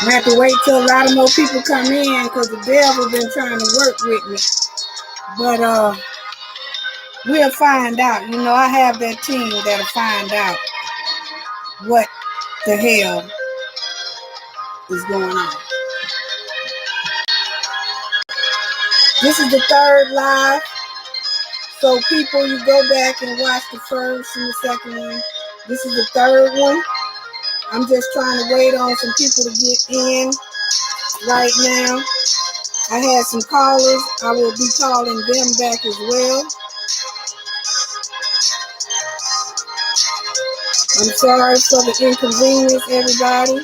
I have to wait till a lot of more people come in because the devil been trying to work with me. But we'll find out. You know, I have that team that'll find out what the hell is going on. This is the third live. So people, you go back and watch the first and the second one. This is the third one. I'm just trying to wait on some people to get in right now. I had some callers. I will be calling them back as well. I'm sorry for the inconvenience, everybody.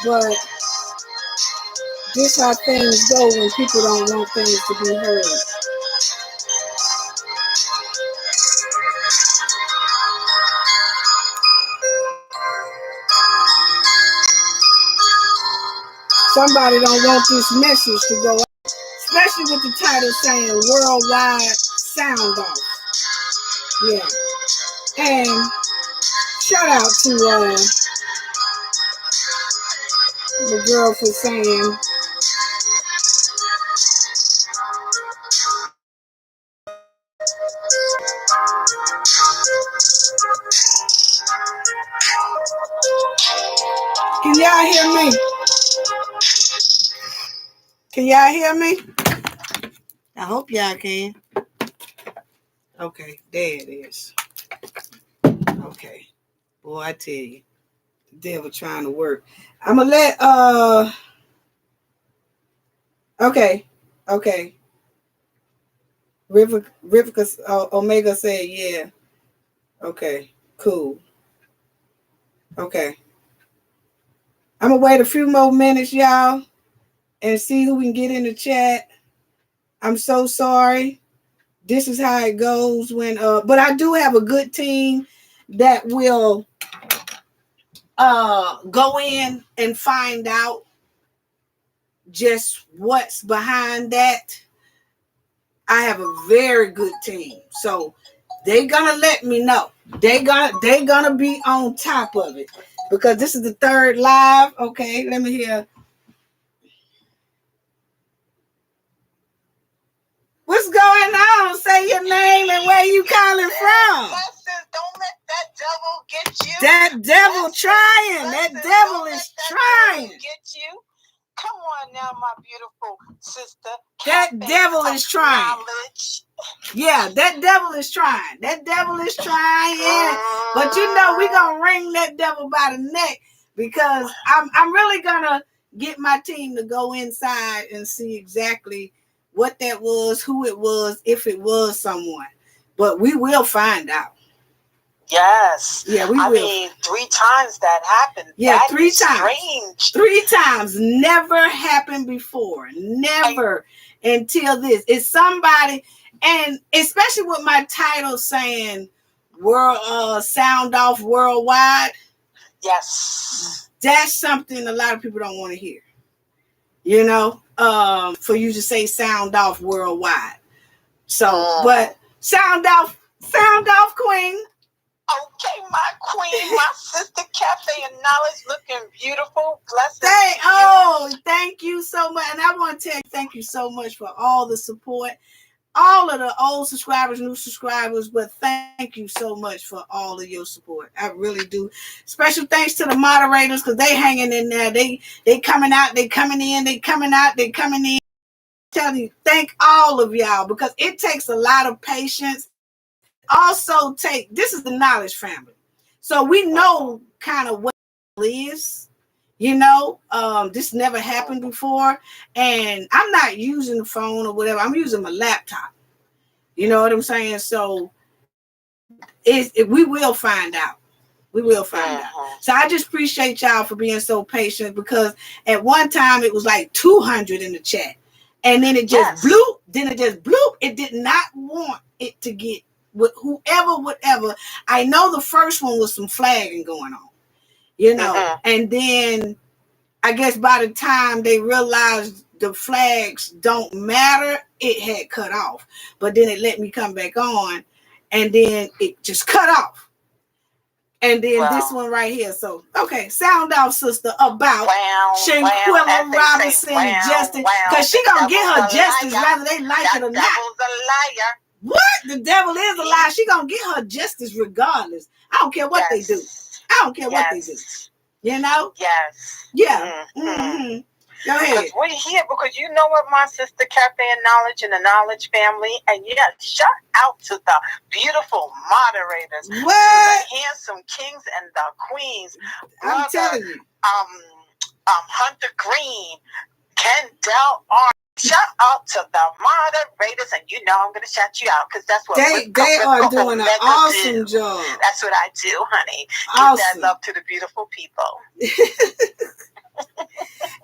But this is how things go when people don't want things to be heard. Somebody don't want this message to go out, especially with the title saying worldwide sound off. Yeah. And shout out to the girl for saying can y'all hear me? Can y'all hear me? I hope y'all can. Okay, there it is. Okay. Boy, I tell you, the devil trying to work. I'm gonna let okay. Rivka Omega said yeah. Okay, cool. Okay. I'm gonna wait a few more minutes, y'all, and see who we can get in the chat. I'm so sorry. This is how it goes when but I do have a good team that will go in and find out just what's behind that. I have a very good team. So they're gonna let me know. They're gonna be on top of it. Because this is the third live. Okay, let me hear. What's going on? Say your name and where you calling from. Don't let that devil get you. That devil trying. That devil is trying. Get you. Come on now, my beautiful sister. That devil is trying. Yeah, that devil is trying. That devil is trying. But you know, we're gonna wring that devil by the neck because I'm really gonna get my team to go inside and see exactly what that was, who it was, if it was someone. But we will find out. Yes. Yeah, we will. I mean, 3 times that happened. Yeah, that 3 times. Strange. 3 times. Never happened before. Never until this. It's somebody, and especially with my title saying world sound off worldwide. Yes. That's something a lot of people don't want to hear. You know, for you to say sound off worldwide. So, but sound off, queen. Okay, my queen, my sister, Cafe and Knowledge, looking beautiful. Blessings. Thank you so much. And I want to tell you, thank you so much for all the support. All of the old subscribers, new subscribers, but thank you so much for all of your support. I really do. Special thanks to the moderators because they hanging in there. They coming out, they coming in, they coming out, they coming in. I'm telling you, thank all of y'all because it takes a lot of patience. Also this is the knowledge family. So we know kind of what it is. You know, this never happened before. And I'm not using the phone or whatever. I'm using my laptop. You know what I'm saying? So we will find out. We will find out. So I just appreciate y'all for being so patient because at one time it was like 200 in the chat. And then it just bloop. It did not want it to get with whatever. I know the first one was some flagging going on. You know, and then I guess by the time they realized the flags don't matter, it had cut off. But then it let me come back on, and then it just cut off. And then this one right here. So, okay, sound off, sister, about Shanquella Robinson justice. Because she going to get her justice whether they like it or not. Devil's a liar. What? The devil is a liar. She going to get her justice regardless. I don't care what they do. I don't care what they do. You know? Yes. Yeah. Mm-hmm. Go ahead. Because we're here because you know what, my sister Cafe and Knowledge and the Knowledge family. And yes, shout out to the beautiful moderators. What? The handsome kings and the queens. I'm telling you. Hunter Green, Kendall R. Shout out to the moderators, and you know I'm going to shout you out because that's what they are doing an awesome job. That's what I do, honey. Awesome. Give that love to the beautiful people.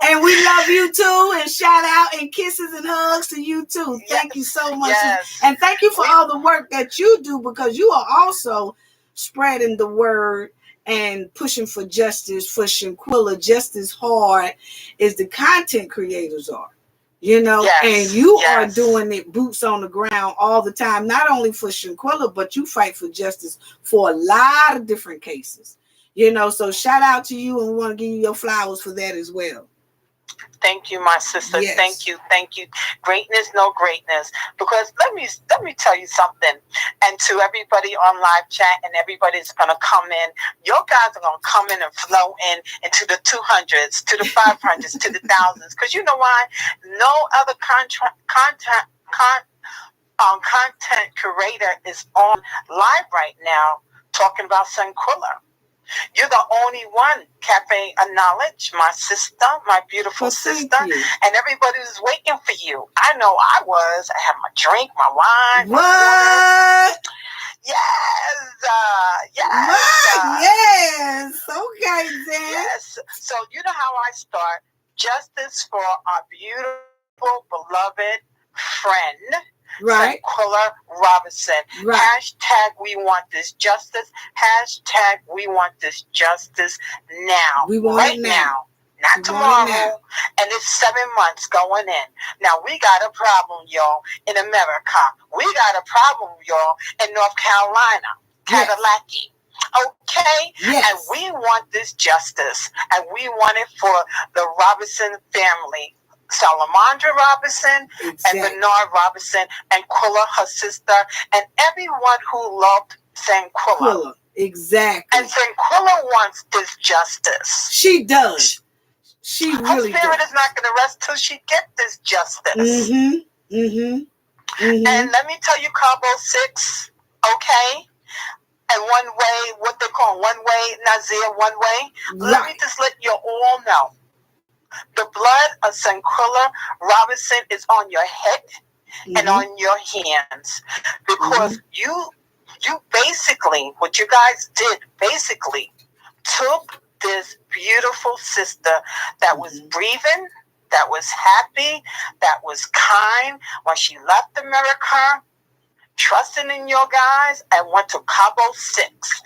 And we love you too, and shout out and kisses and hugs to you too. Thank you so much. Yes. And thank you for all the work that you do, because you are also spreading the word and pushing for justice for Shanquella just as hard as the content creators are. You know, yes, and you are doing it boots on the ground all the time, not only for Shanquella, but you fight for justice for a lot of different cases. You know, so shout out to you, and we want to give you your flowers for that as well. Thank you, my sister. Yes. Thank you. Greatness, no greatness. Because let me tell you something. And to everybody on live chat and everybody that's gonna come in, your guys are gonna come in and flow into the 200s, to the 500s, to the thousands. Because you know why? No other content creator is on live right now talking about Shanquella. You're the only one, Cafe of Knowledge, my sister, my beautiful sister, and everybody was waiting for you. I know I was. I had my drink, my wine. What? Yes. Yes. Okay, then. Yes. So you know how I start. Justice for our beautiful, beloved friend. Right. Shanquella Robinson. Right. Hashtag we want this justice. Hashtag we want this justice now. We want it now. Not tomorrow. And it's 7 months going in. Now we got a problem, y'all, in America. We got a problem, y'all, in North Carolina. Cadillac. Okay? Yes. And we want this justice. And we want it for the Robinson family. Salamandra Robinson and Bernard Robinson and Quilla, her sister, and everyone who loved Shanquella. Exactly. And Shanquella wants this justice. She does. She really does. Her spirit is not going to rest till she gets this justice. Mm-hmm. Mm-hmm. Mm-hmm. And let me tell you, Cabo 6, okay? And one way, what they call one way, Nazir, one way. Right. Let me just let you all know. The blood of Shanquella Robinson is on your head and on your hands, because you basically, what you guys did, basically took this beautiful sister that was breathing, that was happy, that was kind when she left America, trusting in your guys, and went to Cabo 6.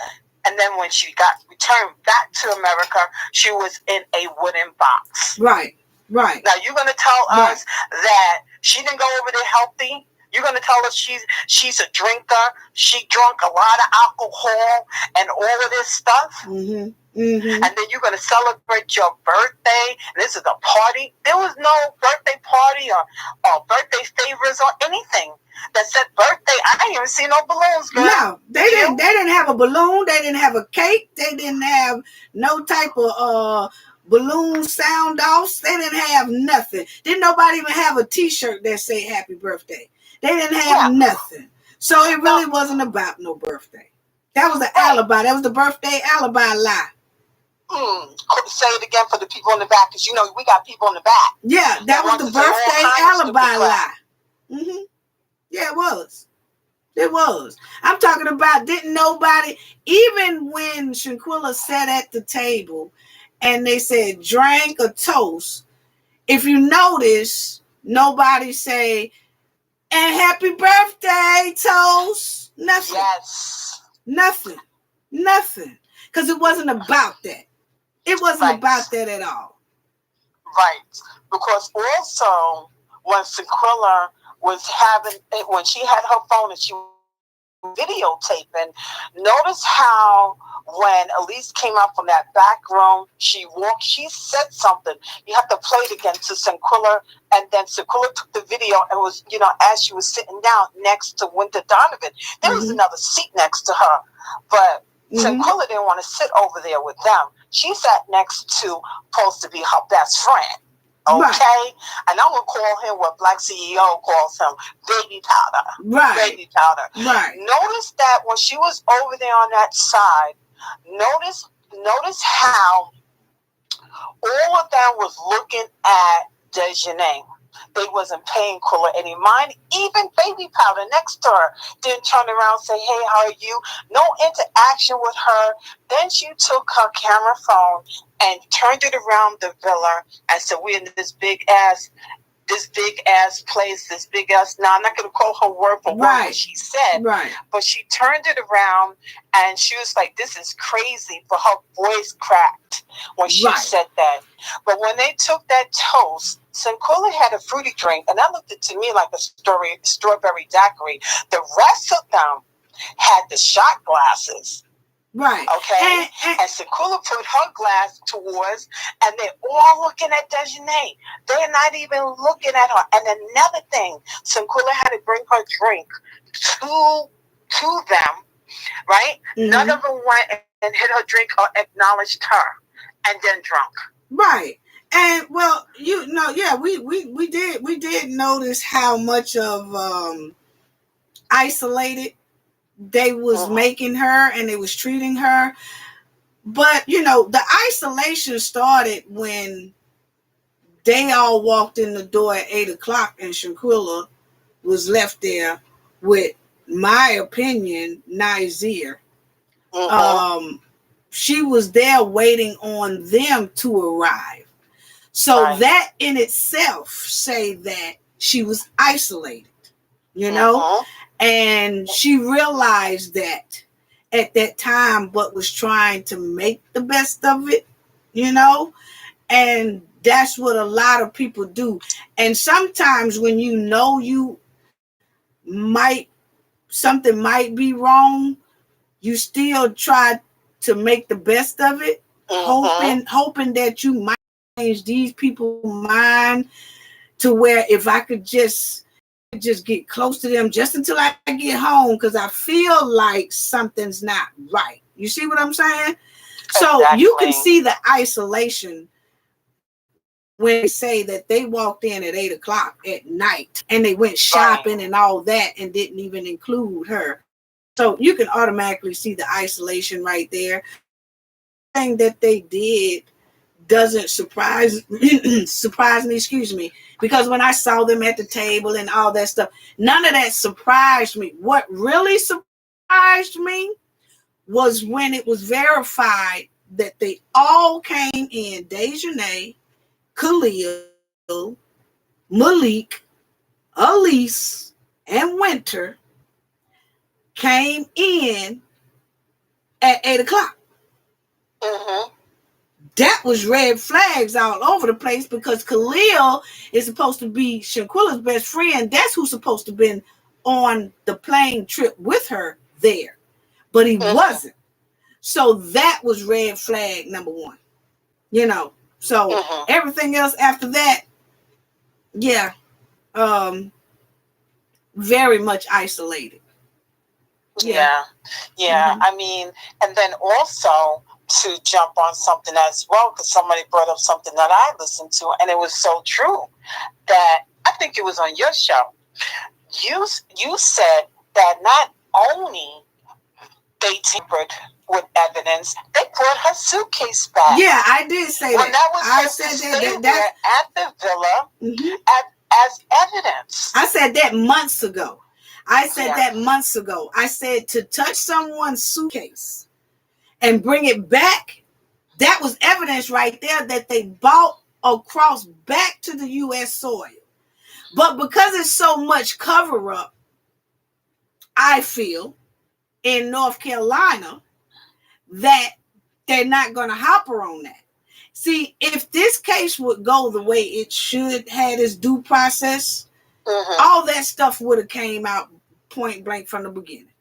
And then when she got returned back to America, she was in a wooden box. Right. Now you're going to tell us that she didn't go over there healthy? You're going to tell us she's a drinker, she drank a lot of alcohol and all of this stuff? Mm-hmm. Mm-hmm. And then you're going to celebrate your birthday, and this is a party? There was no birthday party or birthday favors or anything that said birthday. I didn't even see no balloons, girl. No, they didn't have a balloon. They didn't have a cake. They didn't have no type of balloon sound offs. They didn't have nothing. Didn't nobody even have a T-shirt that said happy birthday. They didn't have nothing. So it really wasn't about no birthday. That was an alibi. That was the birthday alibi lie. Say it again for the people in the back, because you know we got people in the back. Yeah, that was the birthday alibi lie. Mm-hmm. Yeah, it was. It was. I'm talking about, didn't nobody, even when Shanquella sat at the table and they said drink or toast, if you notice, nobody say, and happy birthday, toast. Nothing. Yes. Nothing. Because it wasn't about that. It wasn't about that at all. Right. Because also when Shanquella was when she had her phone and she was videotaping, notice how when Elise came out from that back room, she said something. You have to play it again to Shanquella, and then Shanquella took the video and was, as she was sitting down next to Winter Donovan, there was another seat next to her, but Shanquella didn't want to sit over there with them. She sat next to supposed to be her best friend. Okay, right. And I'm gonna call him what Black CEO calls him, baby powder. Right. Baby powder. Right. Notice that when she was over there on that side, notice how all of them was looking at Dejanay. They wasn't paying Quilla any mind. Even baby powder next to her didn't turn around and say, "Hey, how are you?" No interaction with her. Then she took her camera phone and turned it around the villa and said, "We're in this big ass place, this big ass." Now I'm not going to call her word for word what she said, right? But she turned it around and she was like, "This is crazy." For her voice cracked when she said that. But when they took that toast, Shanquella had a fruity drink, and that looked to me like a strawberry daiquiri. The rest of them had the shot glasses. Right. Okay. And Shanquella put her glass towards, and they're all looking at Dejanay. They're not even looking at her. And another thing, Shanquella had to bring her drink to them, right? None of them went and hit her drink or acknowledged her, and then drunk. Right. And well, we did notice how much of isolated they was making her, and they was treating her. But the isolation started when they all walked in the door at 8:00, and Shanquella was left there with, my opinion, Nazir. She was there waiting on them to arrive. So that in itself say that she was isolated, and she realized that at that time, but was trying to make the best of it, and that's what a lot of people do. And sometimes when something might be wrong, you still try to make the best of it, hoping that you might change these people's mind to where if I could just get close to them just until I get home, because I feel like something's not right. You see what I'm saying? So you can see the isolation when they say that they walked in at 8:00 at night and they went shopping and all that and didn't even include her. So you can automatically see the isolation right there. The thing that they did doesn't surprise me, because when I saw them at the table and all that stuff, none of that surprised me. What really surprised me was when it was verified that they all came in. Dejanay, Khalil, Malik, Elise, and Winter came in at 8:00. That was red flags all over the place, because Khalil is supposed to be Shanquella's best friend. That's who's supposed to have been on the plane trip with her there, but he wasn't. So that was red flag number one. So everything else after that, very much isolated. Yeah. I mean, and then also to jump on something as well, because somebody brought up something that I listened to, and it was so true, that I think it was on your show. You said that not only they tampered with evidence, they brought her suitcase back. Yeah, I did say that. That was I said that at the villa as evidence. I said that months ago. I said to touch someone's suitcase and bring it back, that was evidence right there that they bought across back to the U.S. soil. But because it's so much cover up, I feel, in North Carolina, that they're not going to hop her on that. See, if this case would go the way it should, had its due process, all that stuff would have came out point blank from the beginning.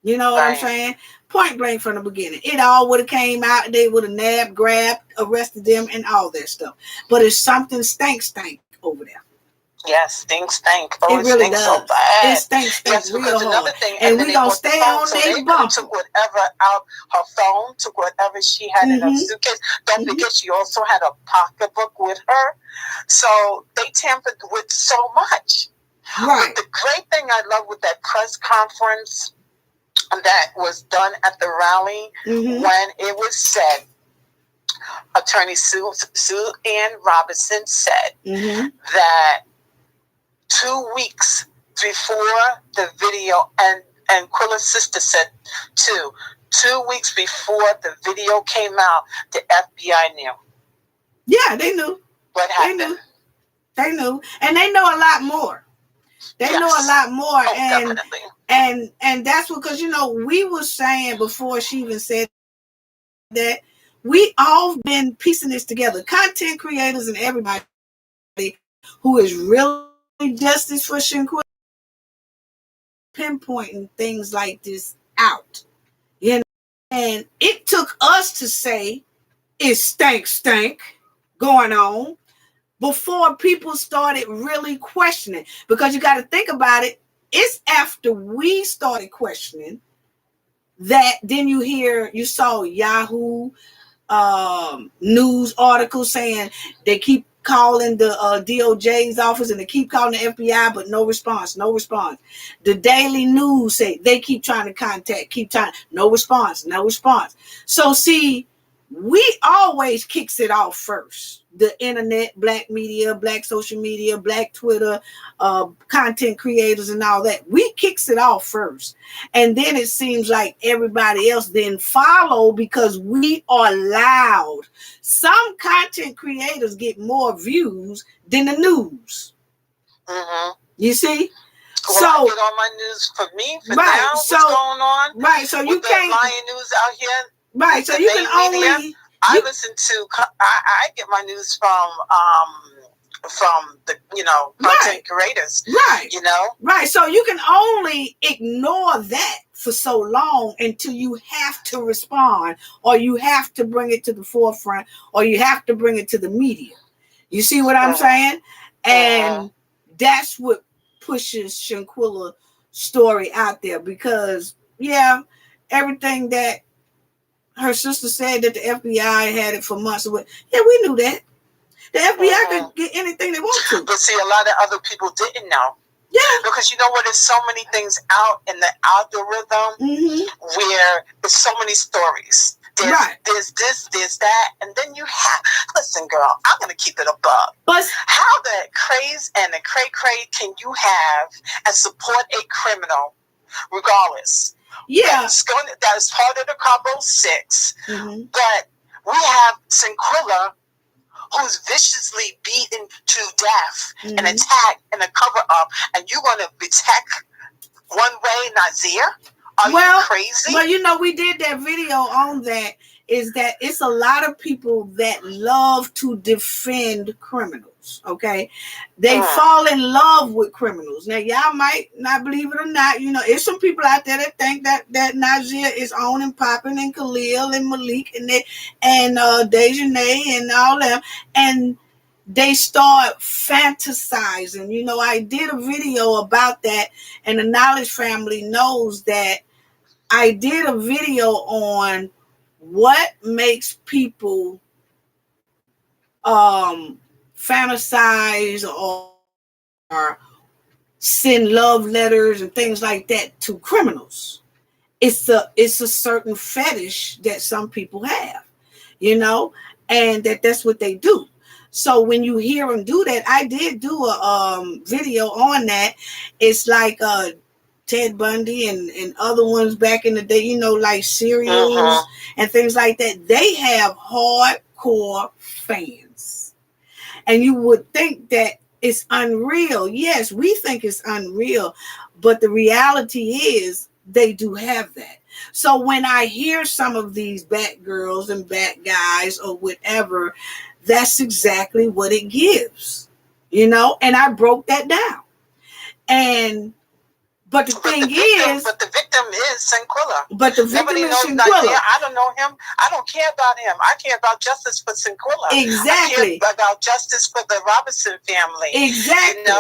You know what I'm saying? Point blank from the beginning. It all would have came out. They would have nabbed, grabbed, arrested them, and all that stuff. But it's something stank over there. Yes, stank. Oh, it really does. So bad. It stinks real hard. And we gonna stay on their bumper. Took whatever out her phone, took whatever she had in her suitcase. Don't forget, she also had a pocketbook with her. So they tampered with so much. Right. But the great thing I love with that press conference that was done at the rally, when it was said, Attorney Sue Ann Robinson said that 2 weeks before the video, and Quilla's sister said too, 2 weeks before the video came out, the FBI knew. Yeah, they knew. What happened? They knew. And they know a lot more. They know a lot more. And that's because, we were saying before she even said that, we all been piecing this together. Content creators and everybody who is really justice for Shanquella, pinpointing things like this out. And it took us to say it's stank going on before people started really questioning. Because you got to think about it, it's after we started questioning that then you saw Yahoo news articles saying they keep calling the DOJ's office and they keep calling the FBI, but no response. The Daily News say they keep trying to contact, no response. So see, we always kicks it off first. The internet, black media, black social media, black Twitter, content creators and all that. We kicks it off first. And then it seems like everybody else then follow because we are loud. Some content creators get more views than the news. You see? Well, so I get all my news for me, for now, what's going on. Right, so you can't. Lying news out here. Right, so you can only. I listen to. I get my news from the content creators. Right. Right. So you can only ignore that for so long until you have to respond, or you have to bring it to the forefront, or you have to bring it to the media. You see what I'm saying? And that's what pushes Shanquella's story out there because everything that her sister said that the FBI had it for months. Yeah, we knew that. The FBI could get anything they want to. But see, a lot of other people didn't know. Yeah. Because you know what? There's so many things out in the algorithm where there's so many stories. There's this, there's that. And then you have, listen, girl, I'm going to keep it above. But how the craze and the cray-cray can you have and support a criminal regardless? Yeah. That's part of the Cabo 6. But we have Shanquella, who's viciously beaten to death and attacked in a cover-up, and you're going to protect one way Nazir? Are you crazy? Well, we did that video on that, is that it's a lot of people that love to defend criminals, okay? They fall in love with criminals. Now, y'all might not believe it or not. There's some people out there that think that Nazir is on and popping, and Khalil and Malik and Dejanay and all them. And they start fantasizing. I did a video about that, and the Knowledge family knows that I did a video on what makes people fantasize or send love letters and things like that to criminals. It's a certain fetish that some people have, and that's what they do. So when you hear them do that, I did do a video on that. It's like Ted Bundy and other ones back in the day, like serials and things like that. They have hardcore fans. And you would think that it's unreal. Yes, we think it's unreal. But the reality is they do have that. So when I hear some of these bat girls and bat guys or whatever, that's exactly what it gives, and I broke that down. And but the thing is, but the victim is Shanquella. But the victim Nobody is knows Shanquella. I don't know him. I don't care about him. I care about justice for Shanquella. Exactly. I care about justice for the Robinson family. Exactly.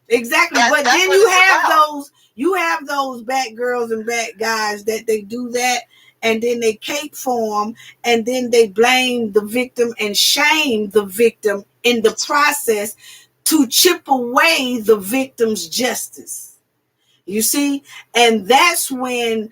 Exactly. But then you have those bat girls and bat guys that they do that, and then they cape for them, and then they blame the victim and shame the victim in the process to chip away the victim's justice. You see? And that's when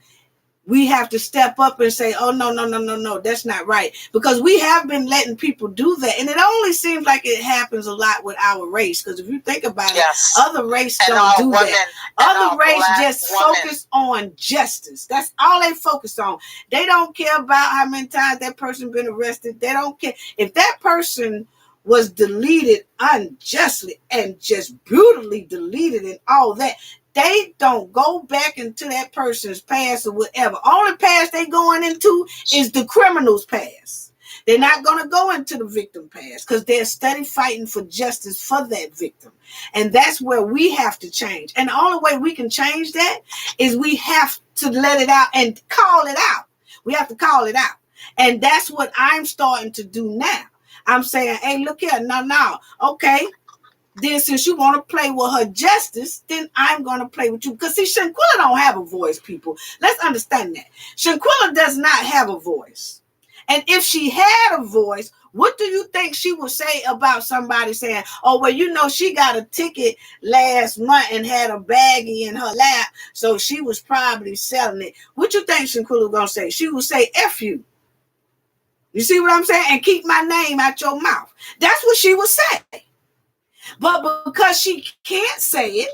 we have to step up and say, oh, no, that's not right. Because we have been letting people do that. And it only seems like it happens a lot with our race. Because if you think about it, other races don't do that. Other races just focus on justice. That's all they focus on. They don't care about how many times that person been arrested. They don't care. If that person was deleted unjustly and just brutally deleted and all that, they don't go back into that person's past or whatever. Only past they going into is the criminal's past. They're not going to go into the victim past because they're steady fighting for justice for that victim. And that's where we have to change. And the only way we can change that is we have to let it out and call it out. We have to call it out. And that's what I'm starting to do now. I'm saying, hey, look here. No. Okay. Then since you want to play with her justice, then I'm going to play with you. Because see, Shanquella don't have a voice, people. Let's understand that. Shanquella does not have a voice. And if she had a voice, what do you think she would say about somebody saying, oh, well, she got a ticket last month and had a baggie in her lap, so she was probably selling it. What you think Shanquella was going to say? She would say, F you. You see what I'm saying? And keep my name out your mouth. That's what she would say. But because she can't say it,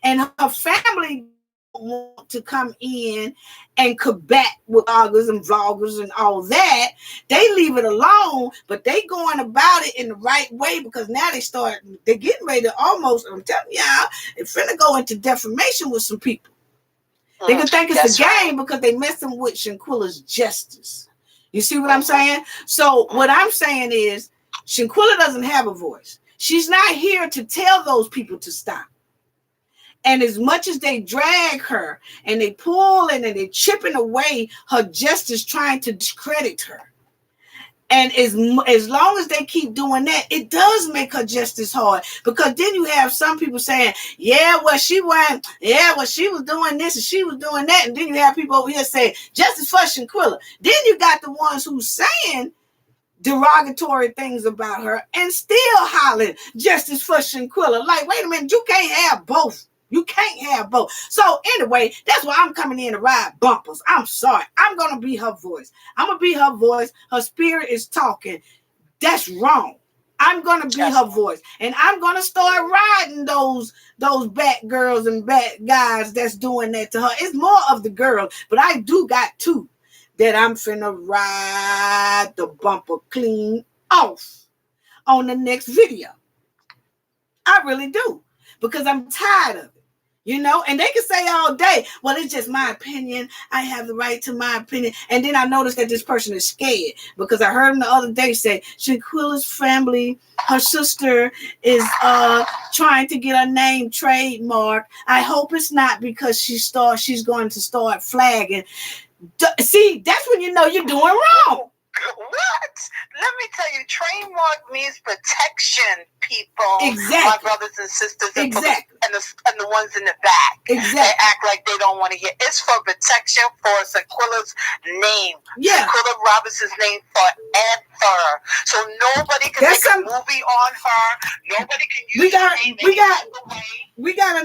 and her family want to come in and combat with bloggers and vloggers and all that, they leave it alone, but they going about it in the right way because now they're getting ready to almost, I'm telling y'all, they're finna go into defamation with some people. They can think it's a game because they messing with Shanquella's justice. You see what I'm saying? So what I'm saying is Shanquella doesn't have a voice. She's not here to tell those people to stop. And as much as they drag her and they pull and they're chipping away her justice, trying to discredit her. And as long as they keep doing that, it does make her justice hard. Because then you have some people saying, she was doing this and she was doing that. And then you have people over here saying, justice for Shanquella. Then you got the ones who's saying derogatory things about her and still hollering justice for Shanquella. Like, wait a minute, you can't have both. You can't have both. So anyway, that's why I'm coming in to ride bumpers. I'm sorry. I'm going to be her voice. I'm going to be her voice. Her spirit is talking. That's wrong. I'm going to be her voice. And I'm going to start riding those bat girls and bat guys that's doing that to her. It's more of the girls, but I do got two that I'm finna ride the bumper clean off on the next video. I really do. Because I'm tired of it. And they can say all day, well, it's just my opinion. I have the right to my opinion. And then I noticed that this person is scared because I heard him the other day say, Shanquella's family, her sister is trying to get her name trademarked. I hope it's not because she's going to start flagging. See, that's when you know you're doing wrong. What? Let me tell you, trademark means protection, people. Exactly. My brothers and sisters. Exactly. And the ones in the back. Exactly. They act like they don't want to hear. It's for protection for Shanquella's name. Yeah. Shanquella Robinson's name forever. So nobody can make a movie on her. Nobody can use her name any other way. We got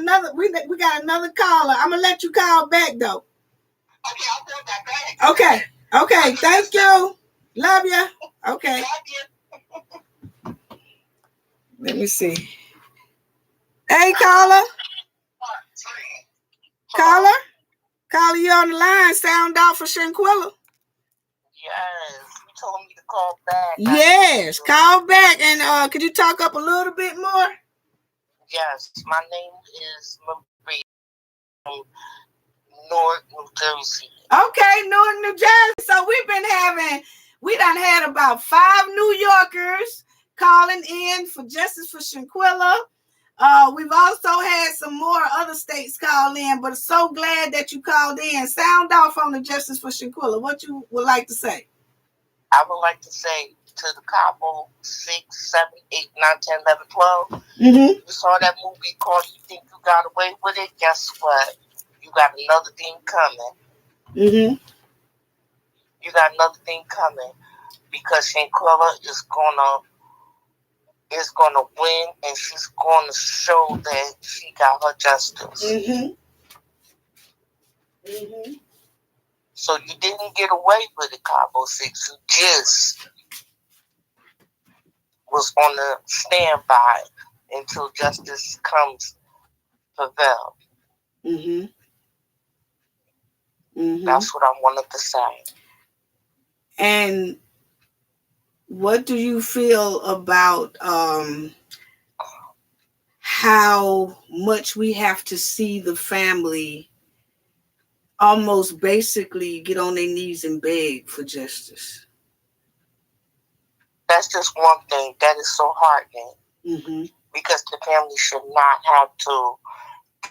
another caller. I'm gonna let you call back though. Okay, I'll call that back. Okay, thank you. Love you. Okay. Love you. Let me see. Hey, caller. Caller, you on the line. Sound out for Shanquella. Yes, you told me to call back. Yes, call back. And could you talk up a little bit more? Yes, my name is Marie from Newark, New Jersey. Okay, Newark, New Jersey. So we done had about 5 New Yorkers calling in for Justice for Shanquella. We've also had some more other states call in, but so glad that you called in. Sound off on the Justice for Shanquella. What you would like to say? I would like to say to the Cabo 6, 7, 8, 9, 10, 11, 12. Mm-hmm. You saw that movie called You Think You Got Away With It? Guess what? You got another thing coming. Mm-hmm. You got another thing coming because Shanquella is gonna win, and she's gonna show that she got her justice. Mm-hmm. Mm-hmm. So you didn't get away with it, Cabo 6. You just was on the standby until justice comes prevail. Mm-hmm. Mm-hmm. That's what I wanted to say. And what do you feel about how much we have to see the family almost basically get on their knees and beg for justice? That's just one thing that is so heartening. Mm-hmm. Because the family should not have to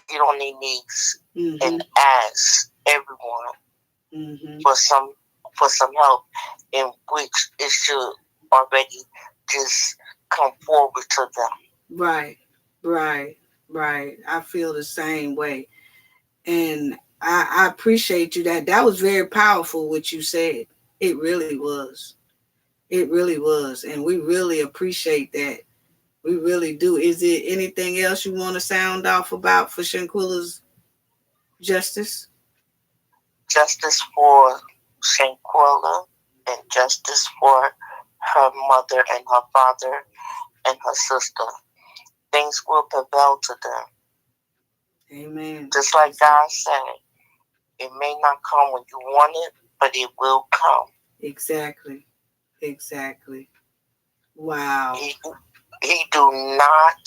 get on their knees and ask everyone for some help, in which it should already just come forward to them. Right. I feel the same way. And I appreciate you that was very powerful what you said. It really was. It really was. And we really appreciate that. We really do. Is there anything else you want to sound off about for Shanquella's justice? Justice for Shanquella and justice for her mother and her father and her sister. Things will prevail to them. Amen. Just like God said, it may not come when you want it, but it will come. Exactly. Wow. He do not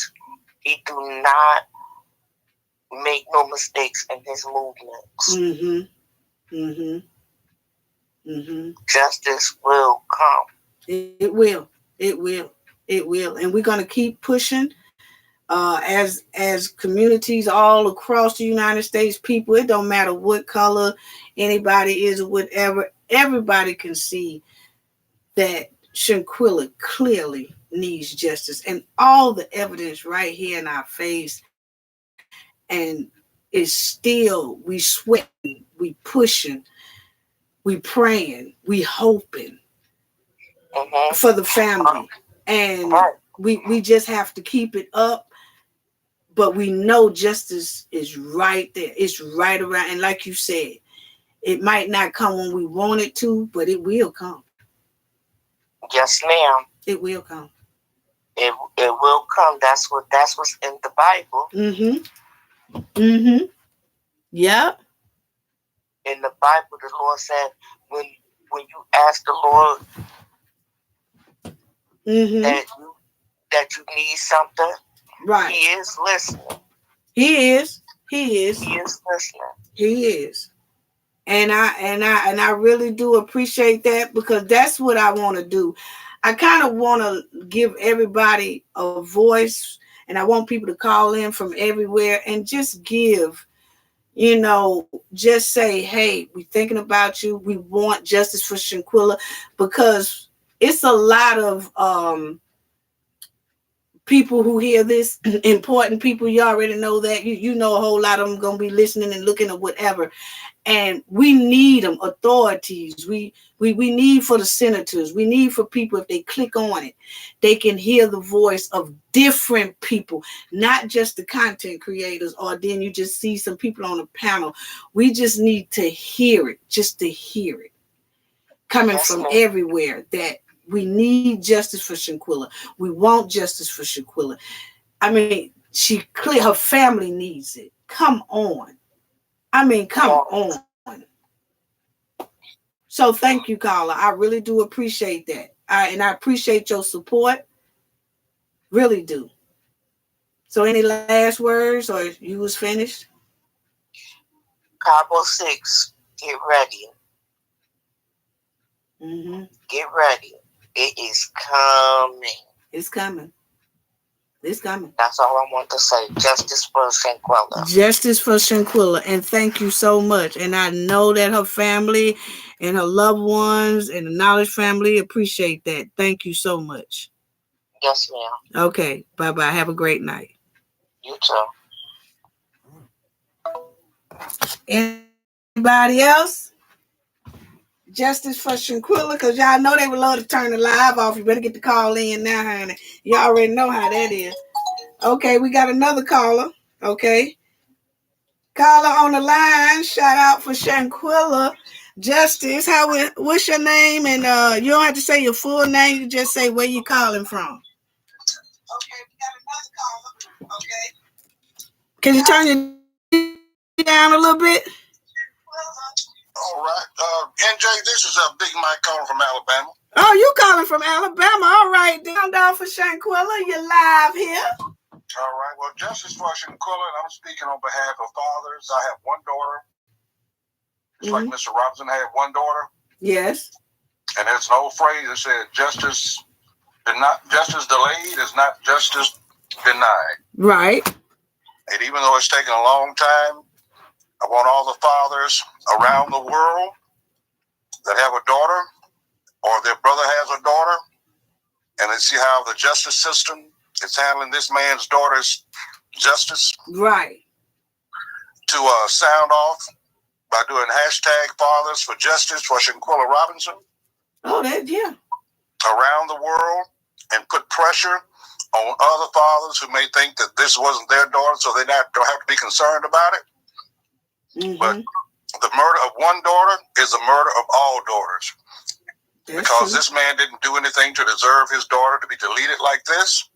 make no mistakes in his movements. Justice will come. It will. And we're going to keep pushing as communities all across the United States. People, it don't matter what color anybody is or whatever, everybody can see that Shanquella clearly needs justice, and all the evidence right here in our face. And it's still, we sweating, we pushing, we praying, we hoping for the family. And we just have to keep it up. But we know justice is right there. It's right around. And like you said, it might not come when we want it to, but it will come. Yes, ma'am. It will come. It will come. That's what's in the Bible. Yep. In the Bible, the Lord said, when you ask the Lord that you need something, right, He is listening. He is listening. He is. And I really do appreciate that, because that's what I want to do. I kind of want to give everybody a voice, and I want people to call in from everywhere and just give, just say, hey, we're thinking about you. We want justice for Shanquella, because it's a lot of people who hear this, important people. You already know that. You know a whole lot of them going to be listening and looking at whatever. And we need them, authorities. We need for the senators. We need for people, if they click on it, they can hear the voice of different people, not just the content creators, or then you just see some people on a panel. We just need to hear it, just to hear it coming from everywhere, that we need justice for Shanquella. We want justice for Shanquella. I mean, her family needs it. Come on. Come on. So thank you, caller. I really do appreciate that. And I appreciate your support. Really do. So any last words, or you was finished? Cabo 6, get ready. Get ready. It is coming. It's coming. It's coming. That's all I want to say. Justice for Shanquella. Justice for Shanquella. And thank you so much. And I know that her family and her loved ones and the Knowledge family appreciate that. Thank you so much. Yes, ma'am. Okay. Bye-bye. Have a great night. You too. Anybody else? Justice for Shanquella, because y'all know they would love to turn the live off. You better get the call in now, honey. You already know how that is. Okay, we got another caller. Okay. Caller on the line. Shout out for Shanquella. Justice, what's your name? And you don't have to say your full name. You just say where you calling from. Okay, we got another caller. Okay. Can you turn your down a little bit? All right. NJ, this is Big Mike calling from Alabama. Oh, you calling from Alabama. All right. Down for Shanquella. You're live here. All right. Well, Justice for Shanquella, and I'm speaking on behalf of fathers. I have one daughter. Just like Mr. Robinson had one daughter. Yes. And there's an old phrase that said, justice delayed is not justice denied. Right. And even though it's taken a long time, I want all the fathers around the world that have a daughter or their brother has a daughter, and they see how the justice system is handling this man's daughter's justice. Right. To sound off by doing hashtag Fathers for Justice for Shanquella Robinson. Oh, yeah. Around the world, and put pressure on other fathers who may think that this wasn't their daughter, so they don't have to be concerned about it. But the murder of one daughter is the murder of all daughters. Because this man didn't do anything to deserve his daughter to be deleted like this.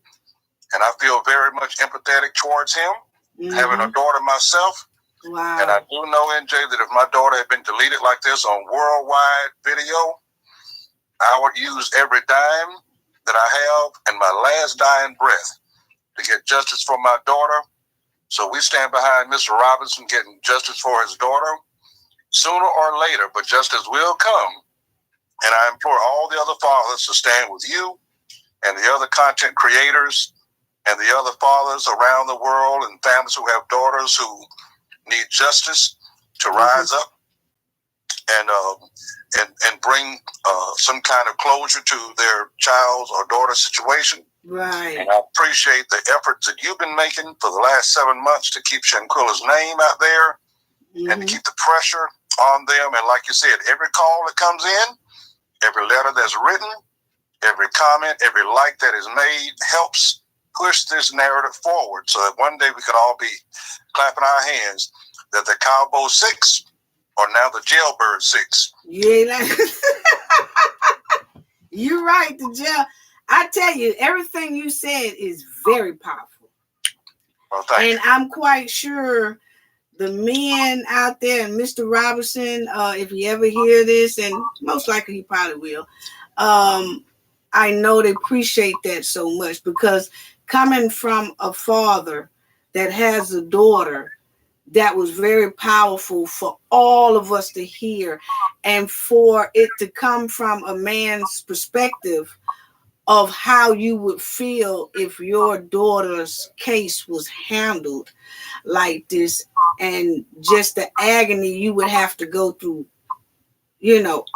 And I feel very much empathetic towards him, having a daughter myself. Wow. And I do know, NJ, that if my daughter had been deleted like this on worldwide video, I would use every dime that I have and my last dying breath to get justice for my daughter. So we stand behind Mr. Robinson getting justice for his daughter sooner or later, but justice will come. And I implore all the other fathers to stand with you and the other content creators and the other fathers around the world and families who have daughters who need justice to rise up and bring some kind of closure to their child's or daughter's situation. Right. And I appreciate the efforts that you've been making for the last 7 months to keep Shanquella's name out there and to keep the pressure on them. And like you said, every call that comes in, every letter that's written, every comment, every like that is made helps push this narrative forward so that one day we can all be clapping our hands that the Cabo 6 are now the Jailbird 6. Yeah. You're right, the jail. I tell you, everything you said is very powerful. Well, thank you. I'm quite sure the men out there, and Mr. Robinson, if you ever hear this, and most likely he probably will, I know they appreciate that so much, because coming from a father that has a daughter, that was very powerful for all of us to hear, and for it to come from a man's perspective of how you would feel if your daughter's case was handled like this, and just the agony you would have to go through,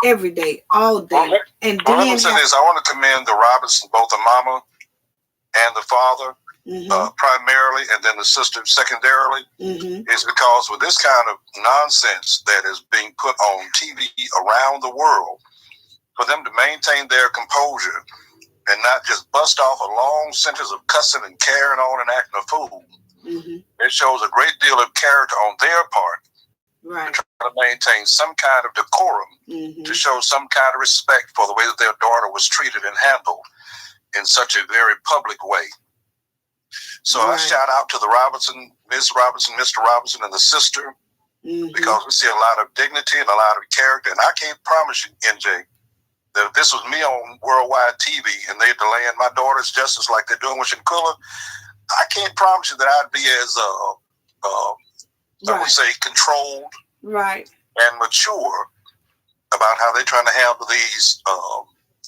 every day, all day. Well, and let me say this. I want to commend the Robinson, both the mama and the father, primarily, and then the sister secondarily, is because with this kind of nonsense that is being put on TV around the world, for them to maintain their composure and not just bust off a long sentence of cussing and carrying on and acting a fool, it shows a great deal of character on their part. Right. To try to maintain some kind of decorum, to show some kind of respect for the way that their daughter was treated and handled in such a very public way. So I shout out to the Robinson, Ms. Robinson, Mr. Robinson, and the sister, because we see a lot of dignity and a lot of character. And I can't promise you, NJ, that if this was me on worldwide TV and they're delaying my daughter's justice like they're doing with Shanquella, I can't promise you that I'd be as, I would say, controlled Right. and mature about how they're trying to handle these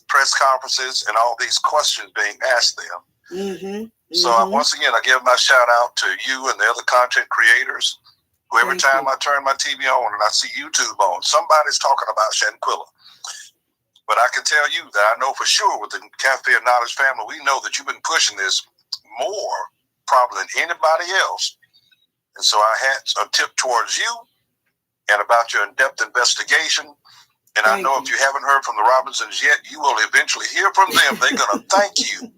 press conferences and all these questions being asked them. Mm-hmm. So once again, I give my shout out to you and the other content creators who every time I turn my TV on and I see YouTube on, somebody's talking about Shanquella. But I can tell you that I know for sure with the Cafe of Knowledge family, we know that you've been pushing this more probably than anybody else. And so I had a tip towards you and about your in-depth investigation. And I know if you haven't heard from the Robinsons yet, you will eventually hear from them. They're going to thank you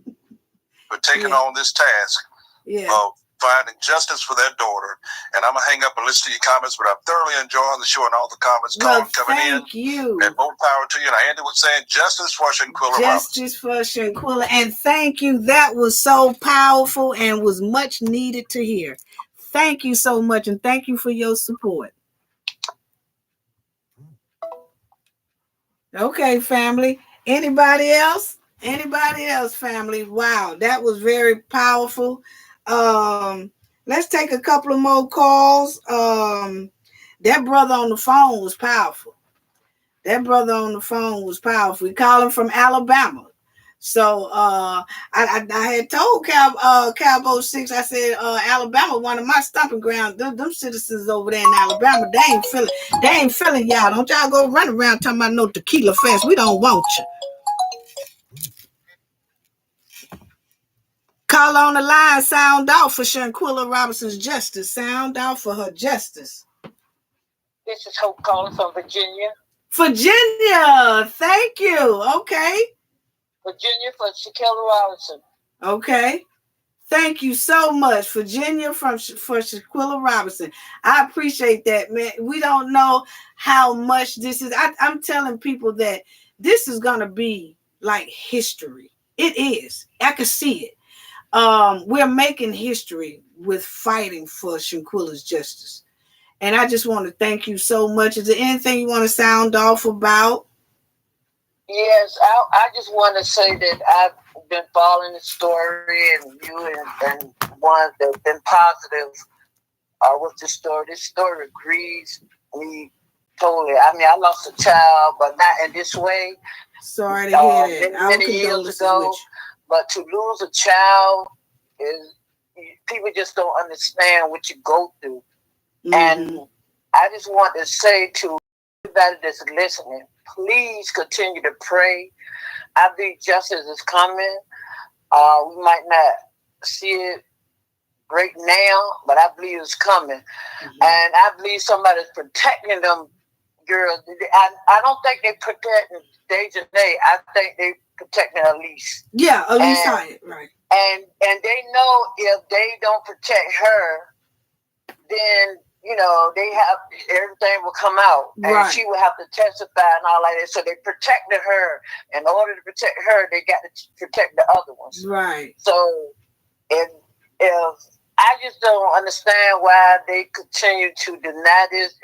for taking on this task of finding justice for their daughter. And I'm going to hang up and listen to your comments, but I'm thoroughly enjoying the show and all the comments coming in. Thank you. And more power to you. And I ended with saying justice for Shanquella Justice for Shanquella. And thank you. That was so powerful and was much needed to hear. Thank you so much. And thank you for your support. Okay, family. Anybody else? Anybody else, family? Wow, that was very powerful. Let's take a couple of more calls. That brother on the phone was powerful. That brother on the phone was powerful. We call him from Alabama. So I had told Cabo 6, I said, Alabama, one of my stomping grounds. Them citizens over there in Alabama, they ain't feeling y'all. Don't y'all go run around talking about no tequila fest. We don't want you. Call on the line, sound out for Shanquella Robinson's justice. Sound out for her justice. This is Hope calling from Virginia. Virginia, thank you. Okay. Virginia for Shanquella Robinson. Okay. Thank you so much, Virginia for Shanquella Robinson. I appreciate that, man. We don't know how much this is. I'm telling people that this is going to be like history. It is. I can see it. We're making history with fighting for Shanquella's justice. And I just want to thank you so much. Is there anything you want to sound off about? Yes, I just want to say that I've been following the story, and you and ones that have been positive with the story. This story agrees me totally. I mean, I lost a child, but not in this way. Sorry to hear that. Many years ago, but to lose a child is, people just don't understand what you go through. Mm-hmm. And I just want to say to everybody that's listening, please continue to pray. I believe justice is coming. We might not see it right now, but I believe it's coming. Mm-hmm. And I believe somebody's protecting them girls. I don't think they protecting Deja. I think they protecting Elise. Yeah, Elise Hyatt, right. And they know if they don't protect her, then they have everything will come out, and she will have to testify and all like that. So they protected her. In order to protect her, they got to protect the other ones. Right. So if I just don't understand why they continue to deny this.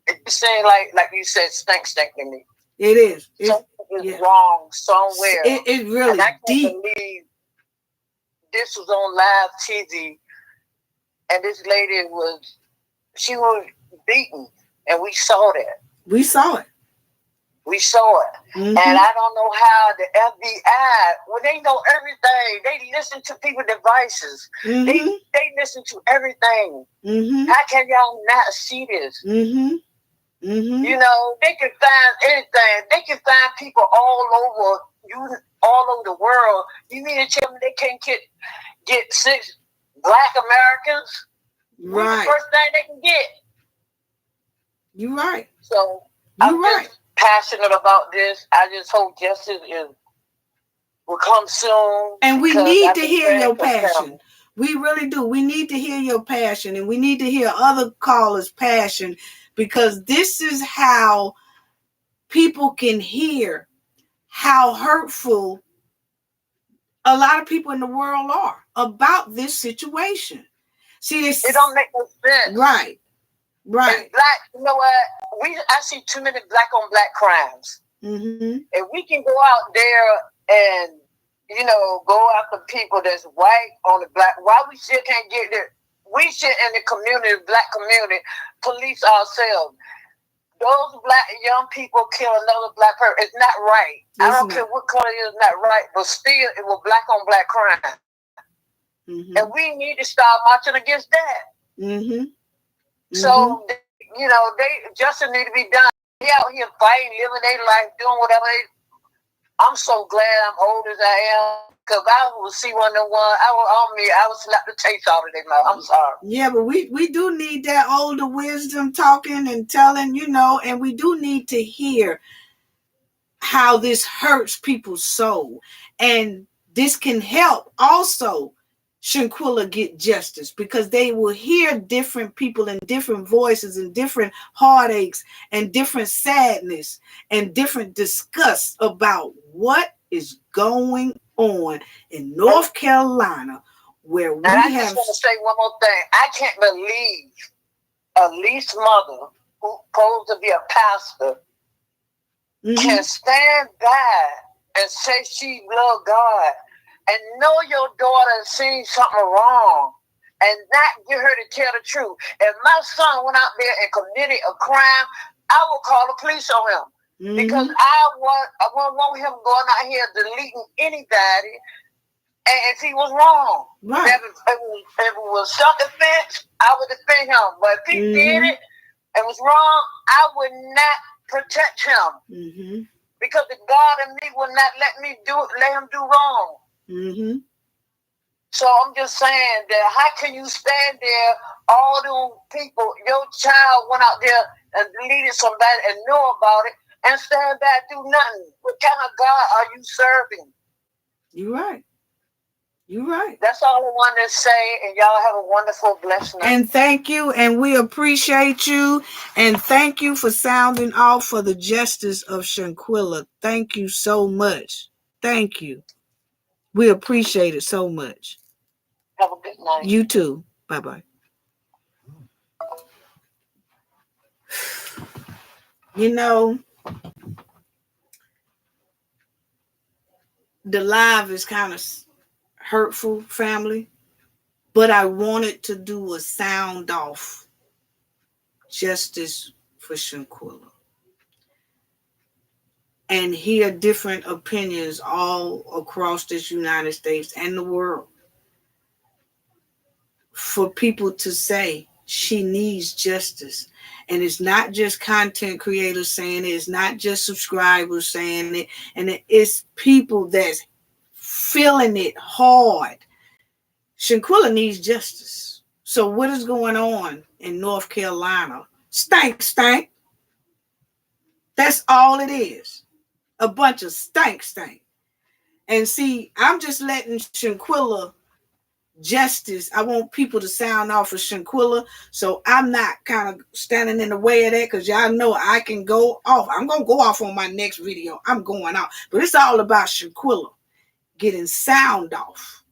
It seems like you said, stink to me. It is. Something is wrong somewhere. It really and I can't deep. believe this was on live TV, and this lady she was beaten, and we saw that. We saw it. Mm-hmm. And I don't know how the FBI, when they know everything, they listen to people's devices. Mm-hmm. They listen to everything. Mm-hmm. How can y'all not see this? Mm-hmm. Mm-hmm. They can find anything. They can find people all over the world. You mean to tell me they can't get 6 Black Americans? Right. The first thing they can get. You're right. So I'm just passionate about this. I just hope justice will come soon. And we need to hear your passion. We really do. We need to hear your passion, and we need to hear other callers' passion, because this is how people can hear how hurtful a lot of people in the world are about this situation. See, it don't make no sense. Right. And black, you know what? I see too many black on black crimes. Mm-hmm. If we can go out there and go after people that's white on the black, why we still can't we should in the community, black community, police ourselves. Those black young people kill another black person. It's not right. I don't care what color it is, not right. But still, it was black on black crime. Mm-hmm. And we need to start marching against that. Mm-hmm. So, justice need to be done. They out here fighting, living their life, doing whatever I'm so glad I'm old as I am. Because I will see one of them I would slap the taste out of their mouth. I'm sorry. Yeah, but we do need that older wisdom talking and telling, and we do need to hear how this hurts people's soul. And this can help also Shanquella get justice, because they will hear different people and different voices and different heartaches and different sadness and different disgust about what is going on in North Carolina, where we have. I just want to say one more thing. I can't believe a least mother who's supposed to be a pastor can stand by and say she love God and know your daughter has seen something wrong and not get her to tell the truth. If my son went out there and committed a crime, I would call the police on him. Mm-hmm. Because I wouldn't want him going out here deleting anybody, and if he was wrong. Right. If it was self-defense, I would defend him. But if he did it and was wrong, I would not protect him. Mm-hmm. Because the God in me will not let him do wrong. Mm-hmm. So I'm just saying that how can you stand there, all them people, your child went out there and deleted somebody and know about it, and stand back, do nothing? What kind of God are you serving? You're right. You're right. That's all I wanted to say, and y'all have a wonderful, blessed night. And thank you, and we appreciate you, and thank you for sounding off for the justice of Shanquella. Thank you so much. Thank you. We appreciate it so much. Have a good night. You too. Bye-bye. The live is kind of hurtful, family, but I wanted to do a sound off justice for Shanquella and hear different opinions all across this United States and the world, for people to say she needs justice. And it's not just content creators saying it. It's not just subscribers saying it. And it's people that's feeling it hard. Shanquella needs justice. So what is going on in North Carolina? Stank. That's all it is. A bunch of stank. And see, I'm just letting Shanquella justice. I want people to sound off for Shanquella, so I'm not kind of standing in the way of that, because y'all know I can go off. I'm going to go off on my next video. I'm going off. But it's all about Shanquella getting sound off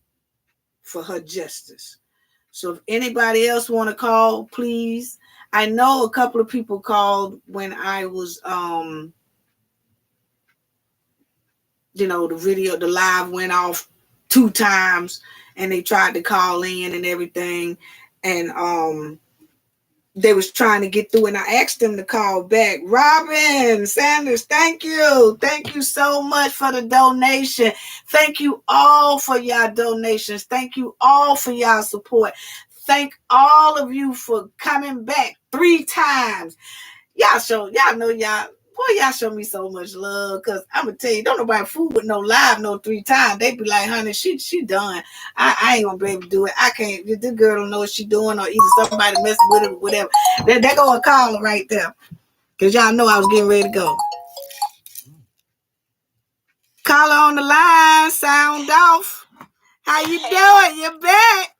for her justice. So if anybody else want to call, please. I know a couple of people called when I was, the live went off 2 times. And they tried to call in and everything. And they was trying to get through. And I asked them to call back. Robin Sanders, thank you. Thank you so much for the donation. Thank you all for y'all donations. Thank you all for y'all support. Thank all of you for coming back 3 times. Y'all show me so much love, because I'm going to tell you, don't nobody fool with no live no 3 times. They be like, honey, she done. I ain't going to be able to do it. I can't. This girl don't know what she doing, or either somebody messing with her or whatever. They go and call her right there, because y'all know I was getting ready to go. Call her on the line, sound off. How you doing? You're back.